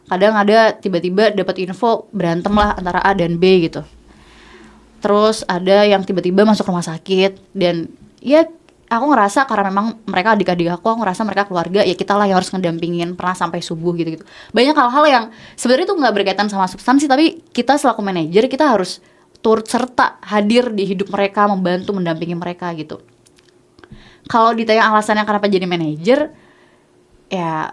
Kadang ada tiba-tiba dapat info berantem lah antara A dan B gitu. Terus ada yang tiba-tiba masuk rumah sakit dan ya aku ngerasa karena memang mereka adik-adik aku ngerasa mereka keluarga, ya kita lah yang harus ngedampingin pernah sampai subuh gitu-gitu. Banyak hal-hal yang sebenarnya tuh nggak berkaitan sama substansi, tapi kita selaku manajer kita harus turut serta hadir di hidup mereka, membantu mendampingi mereka gitu. Kalau ditanya alasannya kenapa jadi manajer, ya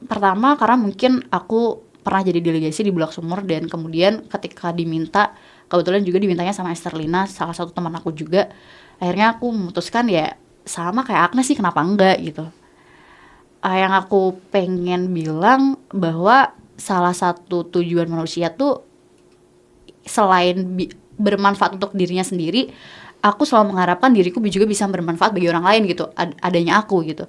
pertama karena mungkin aku pernah jadi delegasi di Bulak Sumur dan kemudian ketika diminta, kebetulan juga dimintanya sama Esterlina, salah satu teman aku juga. Akhirnya aku memutuskan ya sama kayak Agnes sih, kenapa enggak gitu. yang aku pengen bilang bahwa salah satu tujuan manusia tuh selain bermanfaat untuk dirinya sendiri, aku selalu mengharapkan diriku juga bisa bermanfaat bagi orang lain gitu, adanya aku gitu.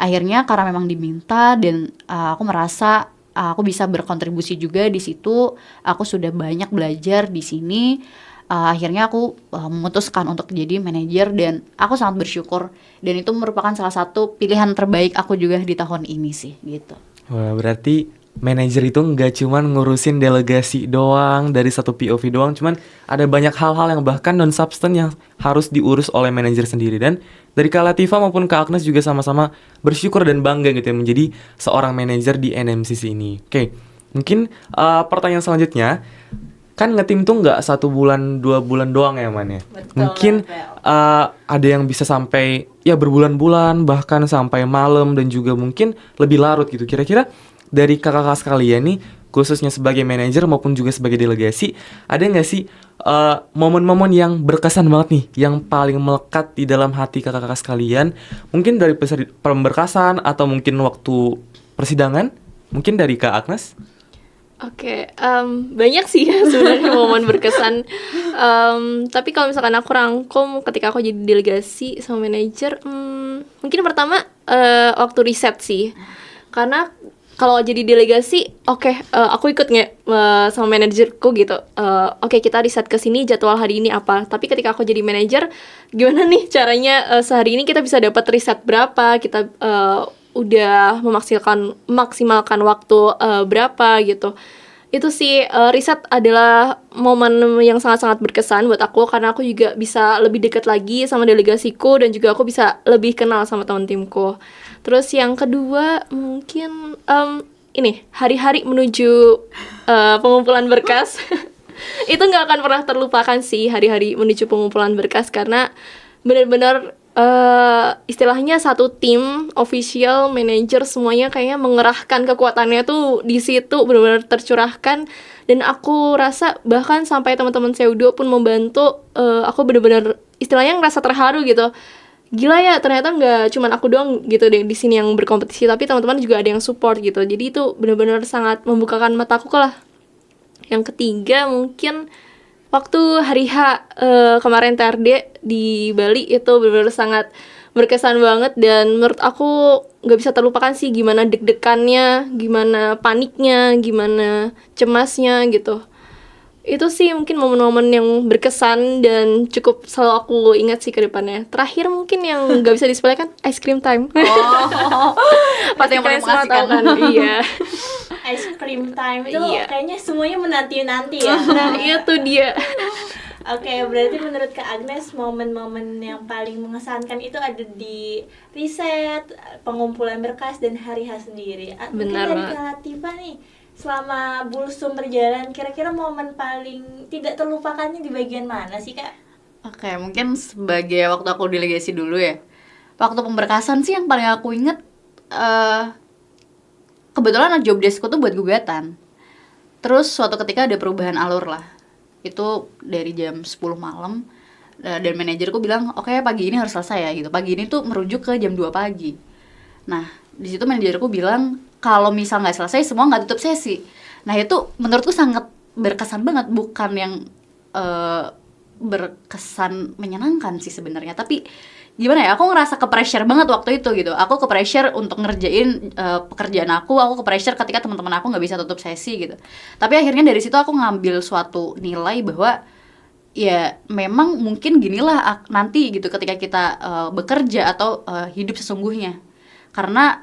Akhirnya karena memang diminta dan aku merasa aku bisa berkontribusi juga di situ. Aku sudah banyak belajar di sini. Akhirnya aku memutuskan untuk jadi manajer dan aku sangat bersyukur dan itu merupakan salah satu pilihan terbaik aku juga di tahun ini sih gitu. Wah, berarti manajer itu nggak cuman ngurusin delegasi doang dari satu POV doang, cuman ada banyak hal-hal yang bahkan non substan yang harus diurus oleh manajer sendiri. Dan dari Kak Latifah maupun Kak Agnes juga sama-sama bersyukur dan bangga gitu ya menjadi seorang manajer di NMCC ini. Oke, mungkin pertanyaan selanjutnya, kan ngetim tuh nggak 1 bulan 2 bulan doang ya Man ya. Betul, Mungkin ada yang bisa sampai ya berbulan-bulan bahkan sampai malam dan juga mungkin lebih larut gitu. Kira-kira dari kakak-kakak sekalian nih, khususnya sebagai manajer maupun juga sebagai delegasi, ada nggak sih momen-momen yang berkesan banget nih, yang paling melekat di dalam hati kakak-kakak sekalian? Mungkin dari pemberkasan atau mungkin waktu persidangan? Mungkin dari Kak Agnes? Oke, banyak sih ya sebenarnya momen berkesan. Tapi kalau misalkan aku rangkum ketika aku jadi delegasi sama manajer, mungkin pertama waktu riset sih. Karena kalau jadi delegasi, aku ikut nggak sama manajerku gitu. Oke, kita riset ke sini, jadwal hari ini apa. Tapi ketika aku jadi manajer, gimana nih caranya sehari ini kita bisa dapat riset berapa? Kita udah memaksimalkan waktu berapa gitu. Itu sih riset adalah momen yang sangat-sangat berkesan buat aku karena aku juga bisa lebih dekat lagi sama delegasiku dan juga aku bisa lebih kenal sama teman timku. Terus yang kedua mungkin ini hari-hari menuju pengumpulan berkas. Itu nggak akan pernah terlupakan sih hari-hari menuju pengumpulan berkas karena benar-benar istilahnya satu tim, official, manager semuanya kayaknya mengerahkan kekuatannya tuh di situ benar-benar tercurahkan dan aku rasa bahkan sampai teman-teman Seudo pun membantu, aku benar-benar istilahnya ngerasa terharu gitu. Gila ya, ternyata nggak cuman aku doang gitu deh di sini yang berkompetisi, tapi teman-teman juga ada yang support gitu. Jadi itu benar-benar sangat membukakan mataku lah. Yang ketiga mungkin waktu hari H kemarin TRD di Bali itu benar-benar sangat berkesan banget dan menurut aku nggak bisa terlupakan sih gimana deg-degannya, gimana paniknya, gimana cemasnya gitu. Itu sih mungkin momen-momen yang berkesan dan cukup selalu aku ingat sih ke depannya. Terakhir mungkin yang nggak bisa disepelekan, ice cream time. Pasti yang paling semua tahu mengasihkan. kan, iya. Ice cream time itu Iya. kayaknya semuanya menanti-nanti ya. Nah, itu dia. Oke, berarti menurut Kak Agnes momen-momen yang paling mengesankan itu ada di riset, pengumpulan berkas dan hari H sendiri. Mungkin Benar dari banget. Kak Latifah nih, selama Bulsum berjalan, kira-kira momen paling tidak terlupakannya di bagian mana sih Kak? Oke, mungkin sebagai waktu aku delegasi dulu ya. Waktu pemberkasan sih yang paling aku inget kebetulan job deskku tuh buat gugatan. Terus suatu ketika ada perubahan alur lah. Itu dari jam 10 malam dan manajerku bilang, "Oke, pagi ini harus selesai ya." gitu. Pagi ini tuh merujuk ke jam 2 pagi. Nah, di situ manajerku bilang, "Kalau misal nggak selesai semua nggak tutup sesi." Nah, itu menurutku sangat berkesan banget, bukan yang berkesan menyenangkan sih sebenarnya, tapi gimana ya, aku ngerasa ke-pressure banget waktu itu gitu. Aku ke-pressure untuk ngerjain pekerjaan aku ke-pressure ketika teman-teman aku nggak bisa tutup sesi gitu. Tapi akhirnya dari situ aku ngambil suatu nilai bahwa ya memang mungkin ginilah nanti gitu ketika kita bekerja atau hidup sesungguhnya. Karena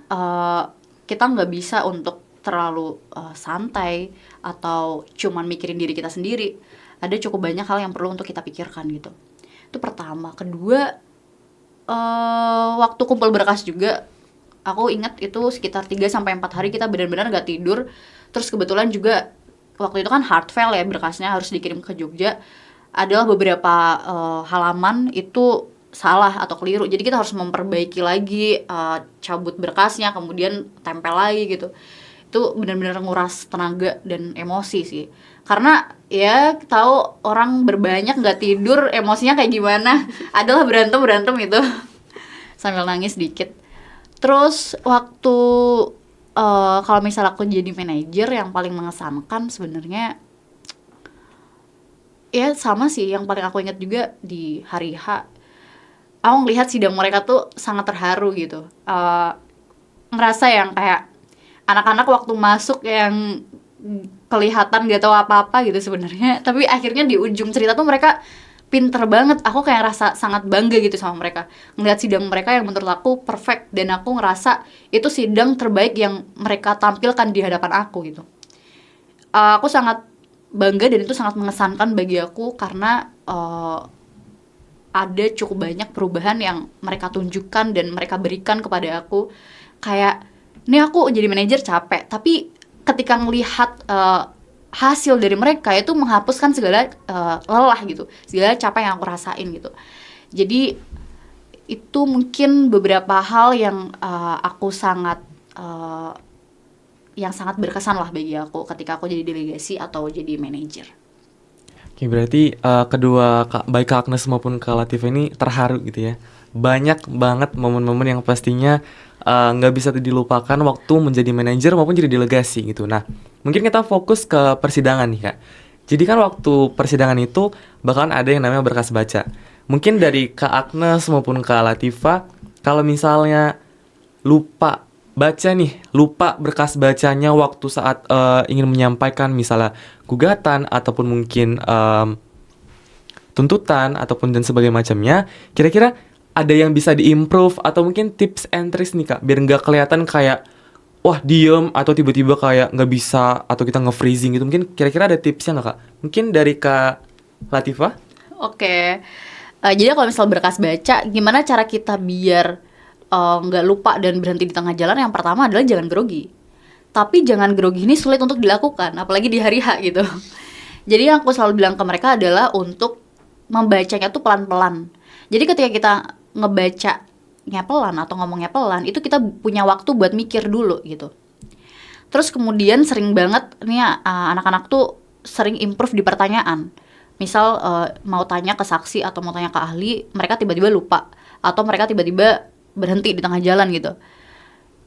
kita nggak bisa untuk terlalu santai atau cuman mikirin diri kita sendiri. Ada cukup banyak hal yang perlu untuk kita pikirkan gitu. Itu pertama. Kedua, waktu kumpul berkas juga aku ingat itu sekitar 3-4 hari kita benar-benar gak tidur. Terus kebetulan juga waktu itu kan hard file ya, berkasnya harus dikirim ke Jogja. Adalah beberapa halaman itu salah atau keliru, jadi kita harus memperbaiki lagi, cabut berkasnya kemudian tempel lagi gitu. Itu benar-benar nguras tenaga dan emosi sih, karena ya tahu orang berbanyak nggak tidur emosinya kayak gimana. Adalah berantem itu sambil nangis dikit. Terus waktu kalau misal aku jadi manajer, yang paling mengesankan sebenarnya ya sama sih, yang paling aku ingat juga di hari H. Aku ngelihat sidang mereka tuh sangat terharu gitu. Ngerasa yang kayak anak-anak waktu masuk yang kelihatan gak tahu apa-apa gitu sebenarnya, tapi akhirnya di ujung cerita tuh mereka pinter banget. Aku kayak rasa sangat bangga gitu sama mereka, ngelihat sidang mereka yang menurut aku perfect, dan aku ngerasa itu sidang terbaik yang mereka tampilkan di hadapan aku gitu. Aku sangat bangga dan itu sangat mengesankan bagi aku karena ada cukup banyak perubahan yang mereka tunjukkan dan mereka berikan kepada aku. Kayak, ini aku jadi manajer capek, tapi ketika ngelihat hasil dari mereka itu menghapuskan segala lelah gitu, segala capek yang aku rasain gitu. Jadi itu mungkin beberapa hal yang aku sangat yang sangat berkesan lah bagi aku ketika aku jadi delegasi atau jadi manajer. Oke, berarti kedua baik Kak Agnes maupun Kak Latifah ini terharu gitu ya. Banyak banget momen-momen yang pastinya nggak bisa dilupakan waktu menjadi manajer maupun jadi delegasi gitu. Nah, mungkin kita fokus ke persidangan nih Kak. Jadi kan waktu persidangan itu bakalan ada yang namanya berkas baca. Mungkin dari Kak Agnes maupun Kak Latifah, kalau misalnya lupa baca nih, lupa berkas bacanya waktu saat ingin menyampaikan misalnya gugatan ataupun mungkin tuntutan ataupun dan sebagainya macamnya, kira-kira ada yang bisa diimprove atau mungkin tips and tricks nih Kak, biar nggak kelihatan kayak wah diem atau tiba-tiba kayak nggak bisa atau kita nge-freezing gitu. Mungkin kira-kira ada tipsnya nggak Kak? Mungkin dari Kak Latifah? Oke. Jadi kalau misal berkas baca, gimana cara kita biar nggak lupa dan berhenti di tengah jalan? Yang pertama adalah jangan grogi. Tapi jangan grogi ini sulit untuk dilakukan, apalagi di hari H gitu. Jadi yang aku selalu bilang ke mereka adalah untuk membacanya tuh pelan-pelan. Jadi ketika kita ngebacanya pelan atau ngomongnya pelan, itu kita punya waktu buat mikir dulu gitu. Terus kemudian sering banget nih anak-anak tuh sering improve di pertanyaan. Misal mau tanya ke saksi atau mau tanya ke ahli, mereka tiba-tiba lupa atau mereka tiba-tiba berhenti di tengah jalan gitu.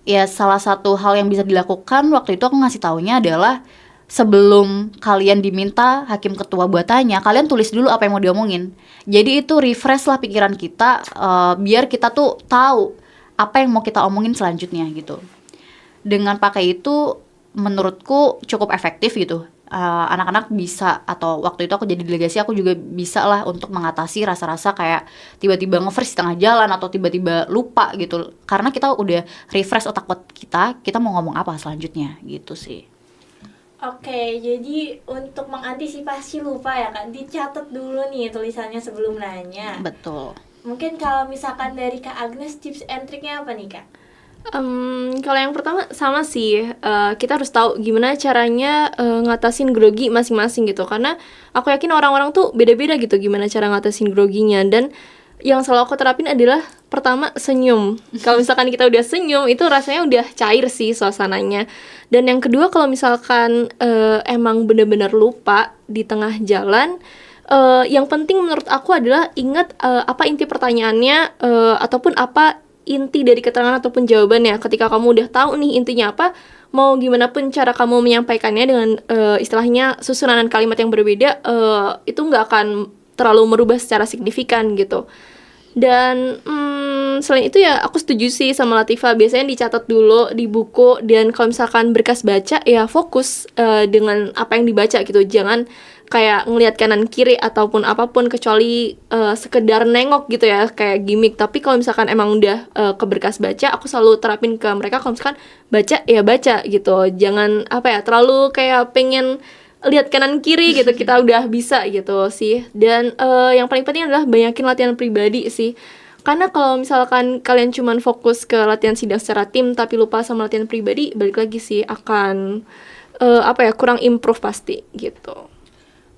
Ya salah satu hal yang bisa dilakukan waktu itu aku ngasih taunya adalah sebelum kalian diminta hakim ketua buat tanya, kalian tulis dulu apa yang mau diomongin. Jadi itu refresh lah pikiran kita, biar kita tuh tahu apa yang mau kita omongin selanjutnya gitu. Dengan pakai itu menurutku cukup efektif gitu. Anak-anak bisa, atau waktu itu aku jadi delegasi aku juga bisa lah untuk mengatasi rasa-rasa kayak tiba-tiba nge-freeze di tengah jalan atau tiba-tiba lupa gitu, karena kita udah refresh otak kita mau ngomong apa selanjutnya gitu sih. Oke, jadi untuk mengantisipasi lupa ya Kak, dicatat dulu nih tulisannya sebelum nanya. Betul. Mungkin kalau misalkan dari Kak Agnes, tips and triknya apa nih Kak? Kalau yang pertama sama sih, kita harus tahu gimana caranya ngatasin grogi masing-masing gitu. Karena aku yakin orang-orang tuh beda-beda gitu gimana cara ngatasin groginya. Dan yang selalu aku terapin adalah pertama senyum. Kalau misalkan kita udah senyum, itu rasanya udah cair sih suasananya. Dan yang kedua kalau misalkan emang benar-benar lupa di tengah jalan, yang penting menurut aku adalah ingat apa inti pertanyaannya, ataupun apa inti dari keterangan ataupun jawabannya. Ketika kamu udah tahu nih intinya apa, mau gimana pun cara kamu menyampaikannya dengan istilahnya susunan kalimat yang berbeda, itu nggak akan terlalu merubah secara signifikan gitu. Dan selain itu ya aku setuju sih sama Latifah, biasanya dicatat dulu di buku, dan kalau misalkan berkas baca ya fokus dengan apa yang dibaca gitu. Jangan kayak ngelihat kanan kiri ataupun apapun kecuali sekedar nengok gitu ya, kayak gimmick. Tapi kalau misalkan emang udah ke berkas baca, aku selalu terapin ke mereka kalau misalkan baca ya baca gitu. Jangan terlalu kayak pengen lihat kanan kiri gitu, kita udah bisa gitu sih. Dan yang paling penting adalah banyakin latihan pribadi sih. Karena kalau misalkan kalian cuman fokus ke latihan sidang secara tim tapi lupa sama latihan pribadi, balik lagi sih akan kurang improve pasti gitu.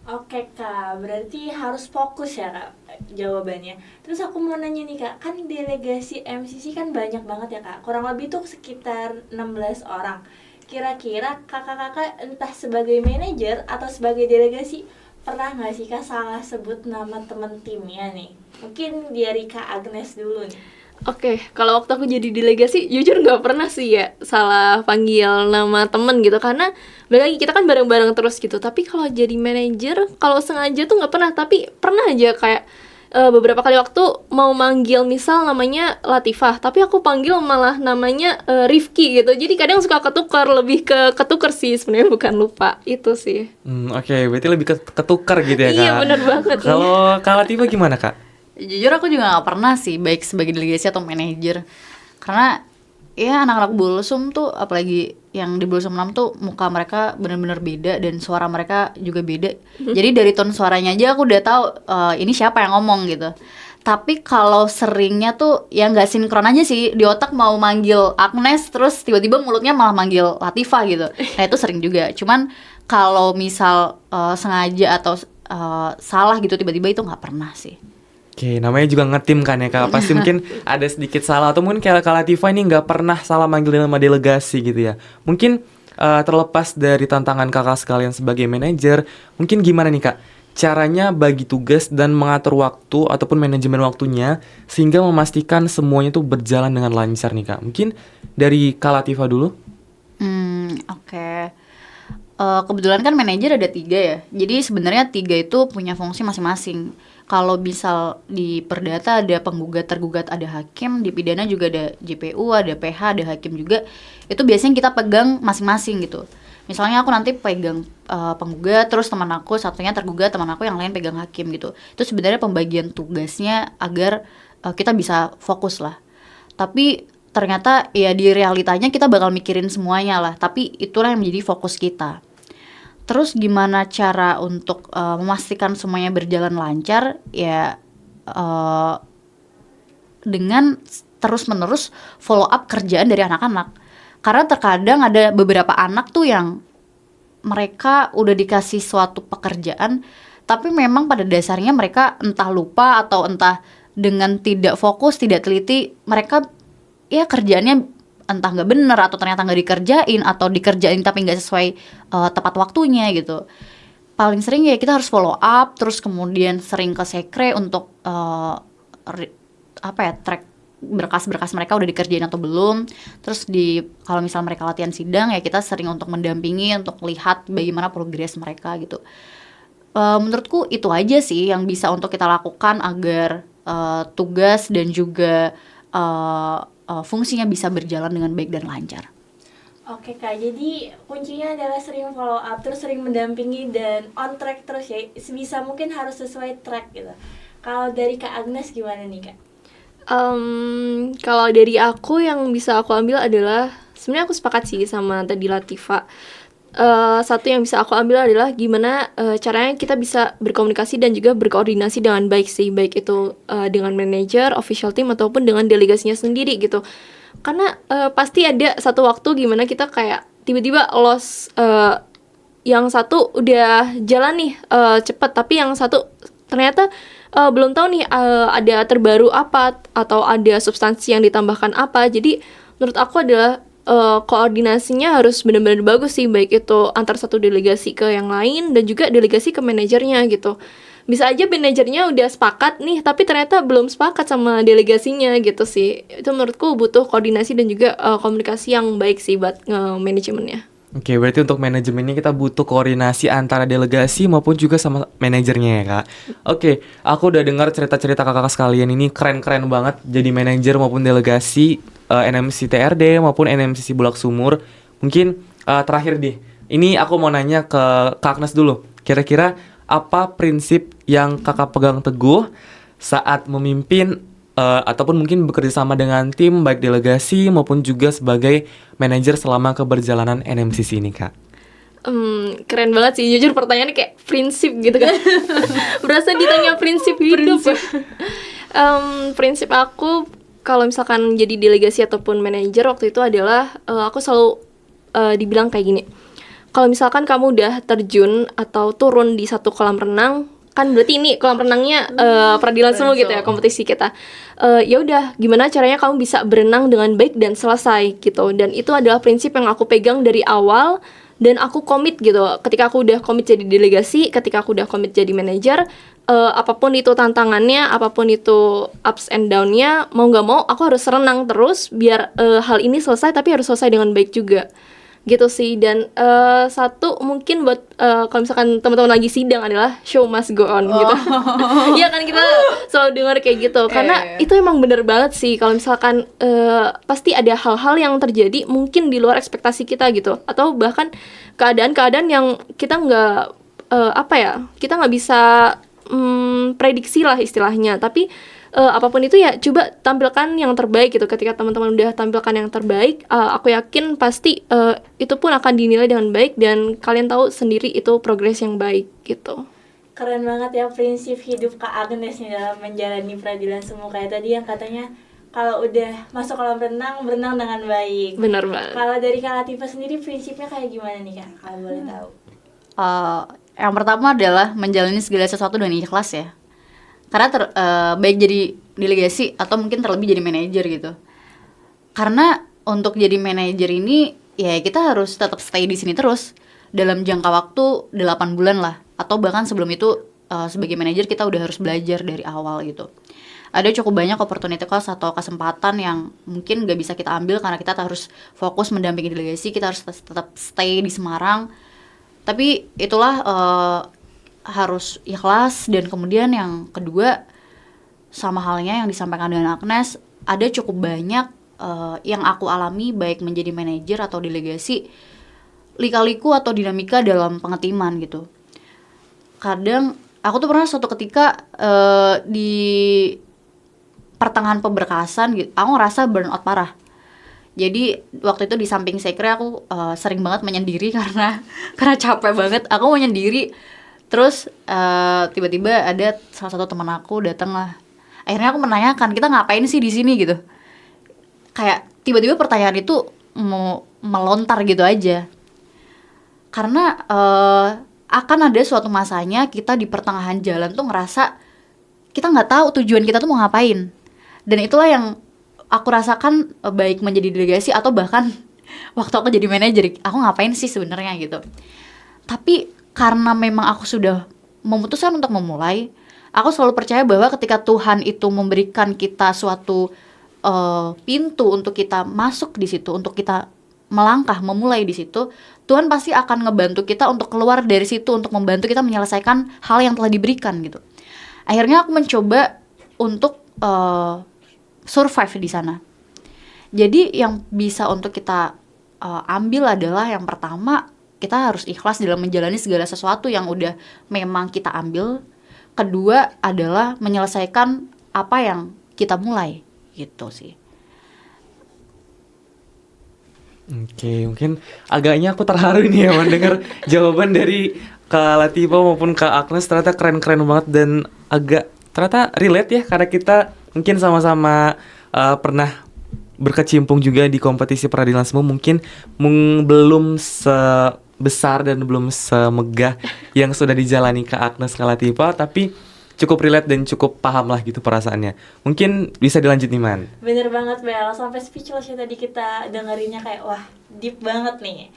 Oke Kak, berarti harus fokus ya Kak jawabannya. Terus aku mau nanya nih Kak, kan delegasi MCC kan banyak banget ya Kak, kurang lebih tuh sekitar 16 orang. Kira-kira kakak-kakak entah sebagai manajer atau sebagai delegasi, pernah gak sih Kak salah sebut nama temen timnya nih? Mungkin dari Kak Agnes dulu nih. Oke, kalau waktu aku jadi delegasi, jujur nggak pernah sih ya salah panggil nama temen gitu, karena balik lagi kita kan bareng-bareng terus gitu. Tapi kalau jadi manajer, kalau sengaja tuh nggak pernah. Tapi pernah aja kayak beberapa kali waktu mau manggil misal namanya Latifah, tapi aku panggil malah namanya Rifki gitu. Jadi kadang suka ketukar, lebih ke ketukar sih sebenarnya, bukan lupa itu sih. Oke, berarti lebih ketukar gitu ya, Kak. Iya, bener banget. Kalau Kak Latifah gimana, Kak? Jujur aku juga gak pernah sih, baik sebagai delegasi atau manajer. Karena ya anak-anak Bulsum tuh, apalagi yang di Bulsum 6 tuh muka mereka benar-benar beda dan suara mereka juga beda. Jadi dari tone suaranya aja aku udah tahu ini siapa yang ngomong gitu. Tapi kalau seringnya tuh ya nggak sinkron aja sih, di otak mau manggil Agnes terus tiba-tiba mulutnya malah manggil Latifah gitu. Nah itu sering juga. Cuman kalau misal sengaja atau salah gitu tiba-tiba itu nggak pernah sih. Oke, namanya juga ngetim kan ya, Kak. Pasti mungkin ada sedikit salah, atau mungkin kayak Kak Latifah ini nggak pernah salah manggil nama delegasi gitu ya. Mungkin terlepas dari tantangan kakak sekalian sebagai manajer, mungkin gimana nih, Kak, caranya bagi tugas dan mengatur waktu ataupun manajemen waktunya sehingga memastikan semuanya tuh berjalan dengan lancar nih, Kak. Mungkin dari Kak Latifah dulu. Oke. Kebetulan kan manajer ada 3 ya. Jadi sebenarnya 3 itu punya fungsi masing-masing. Kalau misal di perdata ada penggugat, tergugat, ada hakim, di pidana juga ada JPU, ada PH, ada hakim juga. Itu biasanya kita pegang masing-masing gitu. Misalnya aku nanti pegang penggugat, terus teman aku satunya tergugat, teman aku yang lain pegang hakim gitu. Itu sebenarnya pembagian tugasnya agar kita bisa fokus lah. Tapi ternyata ya di realitanya kita bakal mikirin semuanya lah. Tapi itulah yang menjadi fokus kita. Terus gimana cara untuk memastikan semuanya berjalan lancar? Ya dengan terus-menerus follow up kerjaan dari anak-anak. Karena terkadang ada beberapa anak tuh yang mereka udah dikasih suatu pekerjaan, tapi memang pada dasarnya mereka entah lupa atau entah dengan tidak fokus, tidak teliti, mereka ya kerjaannya entah nggak bener atau ternyata nggak dikerjain atau dikerjain tapi nggak sesuai tepat waktunya gitu. Paling sering ya kita harus follow up, terus kemudian sering ke sekre untuk track berkas-berkas mereka udah dikerjain atau belum. Terus kalau misal mereka latihan sidang ya kita sering untuk mendampingi, untuk lihat bagaimana progres mereka gitu. Menurutku itu aja sih yang bisa untuk kita lakukan agar tugas dan juga fungsinya bisa berjalan dengan baik dan lancar. Oke Kak, jadi kuncinya adalah sering follow up, terus sering mendampingi dan on track terus ya. Sebisa mungkin harus sesuai track gitu. Kalau dari Kak Agnes gimana nih Kak? Kalau dari aku yang bisa aku ambil adalah, sebenarnya aku sepakat sih sama tadi Latifah. Satu yang bisa aku ambil adalah gimana caranya kita bisa berkomunikasi dan juga berkoordinasi dengan baik sih, baik itu dengan manajer, official team ataupun dengan delegasinya sendiri gitu. Karena pasti ada satu waktu gimana kita kayak tiba-tiba lost, yang satu udah jalan nih cepet, tapi yang satu ternyata belum tahu nih ada terbaru apa atau ada substansi yang ditambahkan apa. Jadi menurut aku adalah koordinasinya harus benar-benar bagus sih, baik itu antar satu delegasi ke yang lain dan juga delegasi ke manajernya gitu. Bisa aja manajernya udah sepakat nih, tapi ternyata belum sepakat sama delegasinya gitu sih. Itu menurutku butuh koordinasi dan juga komunikasi yang baik sih buat manajemennya. Oke, berarti untuk manajemen ini kita butuh koordinasi antara delegasi maupun juga sama manajernya ya, Kak. Oke, aku udah dengar cerita-cerita kakak sekalian ini keren-keren banget jadi manajer maupun delegasi NMC TRD maupun NMCC Bulak Sumur. Mungkin terakhir deh, ini aku mau nanya ke Kak Agnes dulu. Kira-kira apa prinsip yang kakak pegang teguh saat memimpin ataupun mungkin bekerja sama dengan tim baik delegasi maupun juga sebagai manajer selama keberjalanan NMCC ini, Kak? Keren banget sih, jujur pertanyaannya kayak prinsip gitu kan. Berasa ditanya prinsip hidup. Prinsip aku kalau misalkan jadi delegasi ataupun manajer waktu itu adalah aku selalu dibilang kayak gini. Kalau misalkan kamu udah terjun atau turun di satu kolam renang, kan berarti ini kolam renangnya peradilan semua gitu ya, kompetisi kita. Ya udah, gimana caranya kamu bisa berenang dengan baik dan selesai gitu. Dan itu adalah prinsip yang aku pegang dari awal dan aku komit gitu. Ketika aku udah komit jadi delegasi, ketika aku udah komit jadi manajer, apapun itu tantangannya, apapun itu ups and down-nya, mau nggak mau aku harus renang terus biar hal ini selesai, tapi harus selesai dengan baik juga gitu sih. Dan satu mungkin buat kalau misalkan teman-teman lagi sidang adalah show must go on gitu. Iya kan, kita selalu dengar kayak gitu karena itu emang bener banget sih. Kalau misalkan pasti ada hal-hal yang terjadi mungkin di luar ekspektasi kita gitu, atau bahkan keadaan-keadaan yang kita nggak kita nggak bisa prediksi lah istilahnya. Tapi apapun itu ya coba tampilkan yang terbaik gitu. Ketika teman-teman udah tampilkan yang terbaik, aku yakin pasti itu pun akan dinilai dengan baik dan kalian tahu sendiri itu progres yang baik gitu. Keren banget ya prinsip hidup Kak Agnes nih dalam menjalani peradilan semu. Kayak tadi yang katanya kalau udah masuk kolam renang, berenang dengan baik. Benar banget. Kalau dari Kak Latifah sendiri prinsipnya kayak gimana nih Kak? Kalau boleh tahu. Yang pertama adalah menjalani segala sesuatu dengan ikhlas ya. Karena baik jadi delegasi atau mungkin terlebih jadi manajer gitu. Karena untuk jadi manajer ini ya kita harus tetap stay di sini terus dalam jangka waktu 8 bulan lah, atau bahkan sebelum itu sebagai manajer kita udah harus belajar dari awal gitu. Ada cukup banyak opportunity cost atau kesempatan yang mungkin gak bisa kita ambil karena kita harus fokus mendampingi delegasi, kita harus tetap stay di Semarang. Tapi itulah harus ikhlas. Dan kemudian yang kedua, sama halnya yang disampaikan dengan Agnes, ada cukup banyak yang aku alami baik menjadi manajer atau delegasi, lika-liku atau dinamika dalam pengetiman gitu. Kadang aku tuh pernah suatu ketika di pertengahan pemberkasan gitu, aku ngerasa burnout parah. Jadi waktu itu di samping sekre aku sering banget menyendiri karena capek banget. Aku menyendiri. Terus tiba-tiba ada salah satu teman aku datang lah. Akhirnya aku menanyakan, kita ngapain sih di sini gitu. Kayak tiba-tiba pertanyaan itu mau melontar gitu aja. Karena akan ada suatu masanya kita di pertengahan jalan tuh ngerasa kita nggak tahu tujuan kita tuh mau ngapain. Dan itulah yang aku rasakan baik menjadi delegasi atau bahkan waktu aku jadi manajer, aku ngapain sih sebenarnya gitu. Tapi karena memang aku sudah memutuskan untuk memulai, aku selalu percaya bahwa ketika Tuhan itu memberikan kita suatu pintu untuk kita masuk di situ, untuk kita melangkah, memulai di situ, Tuhan pasti akan ngebantu kita untuk keluar dari situ, untuk membantu kita menyelesaikan hal yang telah diberikan gitu. Akhirnya aku mencoba untuk survive di sana. Jadi yang bisa untuk kita ambil adalah yang pertama, kita harus ikhlas dalam menjalani segala sesuatu yang udah memang kita ambil. Kedua adalah menyelesaikan apa yang kita mulai gitu sih. Oke, mungkin agaknya aku terharu nih ya mendengar jawaban dari Kak Latifah maupun Kak Agnes. Ternyata keren-keren banget dan agak ternyata relate ya, karena kita mungkin sama-sama pernah berkecimpung juga di kompetisi peradilan semu. Mungkin belum sebesar dan belum semegah yang sudah dijalani Kak Agnes, Kak Latifah, tapi cukup relate dan cukup paham lah gitu perasaannya. Mungkin bisa dilanjut nih, Man. Bener banget Bel, sampai speechless ya tadi kita dengerinnya, kayak wah deep banget nih.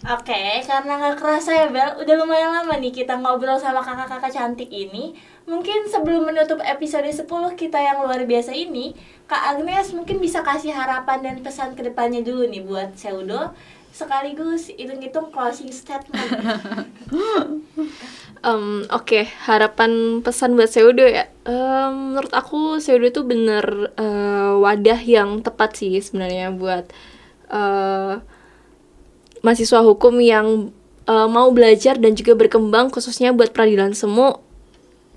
Oke, karena gak kerasa ya Bel, udah lumayan lama nih kita ngobrol sama kakak-kakak cantik ini. Mungkin sebelum menutup episode 10 kita yang luar biasa ini, Kak Agnes mungkin bisa kasih harapan dan pesan kedepannya dulu nih buat Pseudo, sekaligus hitung-hitung closing statement. Oke, harapan pesan buat Pseudo ya. Menurut aku Pseudo itu bener wadah yang tepat sih sebenarnya buat mahasiswa hukum yang mau belajar dan juga berkembang, khususnya buat peradilan semu,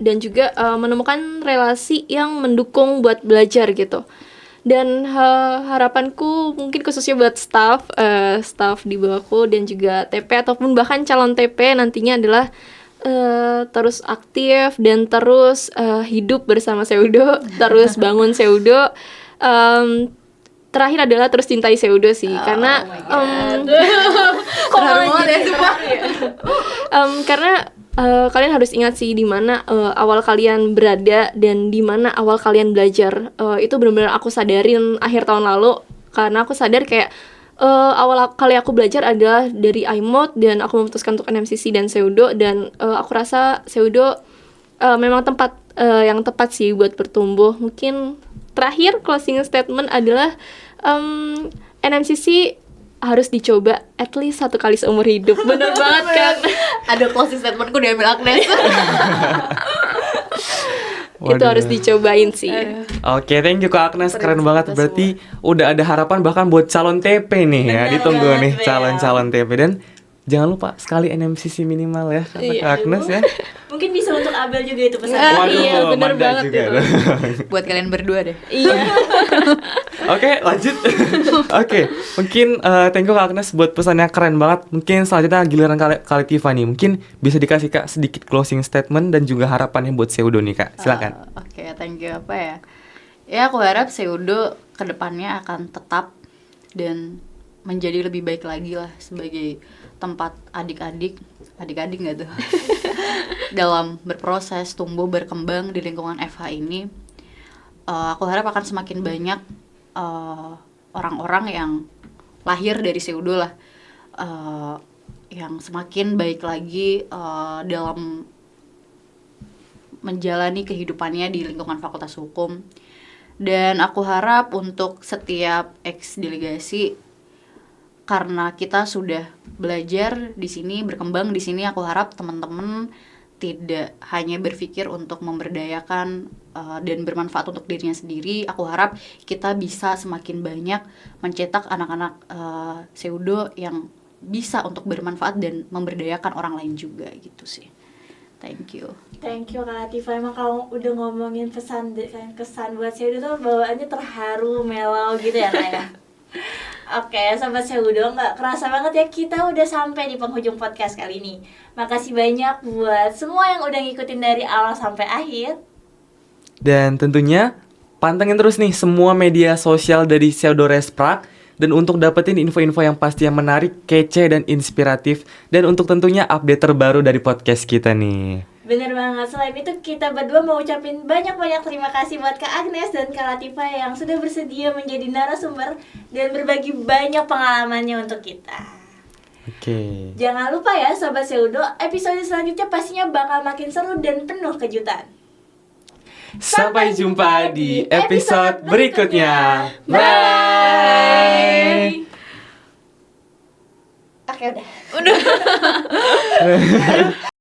dan juga menemukan relasi yang mendukung buat belajar gitu. Dan harapanku mungkin khususnya buat staff di bawahku dan juga TP ataupun bahkan calon TP nantinya adalah terus aktif dan terus hidup bersama Pseudo, terus bangun Pseudo. Terakhir adalah terus cintai Pseudo sih, karena karena kalian harus ingat sih di mana awal kalian berada dan di mana awal kalian belajar. Itu benar-benar aku sadarin akhir tahun lalu, karena aku sadar kayak awal kali aku belajar adalah dari iMod, dan aku memutuskan untuk NMCC dan Pseudo, dan aku rasa Pseudo memang tempat yang tepat sih buat bertumbuh. Mungkin terakhir closing statement adalah NMCC harus dicoba at least 1 kali seumur hidup. Bener banget kan? Ada closing statementku diambil Agnes. Itu harus dicobain sih. Oke, thank you Kak Agnes, keren banget. kita Berarti udah ada harapan bahkan buat calon TP nih ya. Bener Ditunggu banget, nih Bel. calon-calon TP. Dan jangan lupa sekali NMCC minimal ya kata Iya. Kak Agnes ya. Mungkin bisa untuk Abel juga itu pesan. Iya, bener mantap banget juga. itu. Buat kalian berdua deh. Iya. Oke, lanjut. Oke, mungkin thank you Kak Agnes buat pesannya, keren banget. Mungkin selanjutnya giliran Kak Tifa nih. Mungkin bisa dikasih Kak sedikit closing statement dan juga harapannya buat Pseudo nih Kak. Silakan. Oke, thank you. Apa ya? Ya, aku harap Pseudo kedepannya akan tetap dan menjadi lebih baik lagi lah sebagai tempat adik-adik nggak tuh dalam berproses tumbuh berkembang di lingkungan FH ini. Aku harap akan semakin banyak orang-orang yang lahir dari Pseudo lah, yang semakin baik lagi dalam menjalani kehidupannya di lingkungan Fakultas Hukum. Dan aku harap untuk setiap ex-delegasi, karena kita sudah belajar di sini, berkembang di sini, aku harap teman-teman tidak hanya berpikir untuk memberdayakan dan bermanfaat untuk dirinya sendiri. Aku harap kita bisa semakin banyak mencetak anak-anak Pseudo yang bisa untuk bermanfaat dan memberdayakan orang lain juga gitu sih. Thank you. Thank you Kak Tifa, emang kamu udah ngomongin pesan kesan buat Pseudo tuh bawaannya terharu, melau gitu ya Kak ya. Oke, Sobat Pseudo, nggak kerasa banget ya kita udah sampai di penghujung podcast kali ini. Makasih banyak buat semua yang udah ngikutin dari awal sampai akhir. Dan tentunya pantengin terus nih semua media sosial dari Pseudo Resprak. Dan untuk dapetin info-info yang pasti yang menarik, kece, dan inspiratif. Dan untuk tentunya update terbaru dari podcast kita nih. Bener banget, selain itu kita berdua mau ucapin banyak-banyak terima kasih buat Kak Agnes dan Kak Latifa yang sudah bersedia menjadi narasumber dan berbagi banyak pengalamannya untuk kita. Oke. Jangan lupa ya Sobat Pseudo, episode selanjutnya pastinya bakal makin seru dan penuh kejutan. Sampai jumpa di episode berikutnya. Bye. Oke, udah.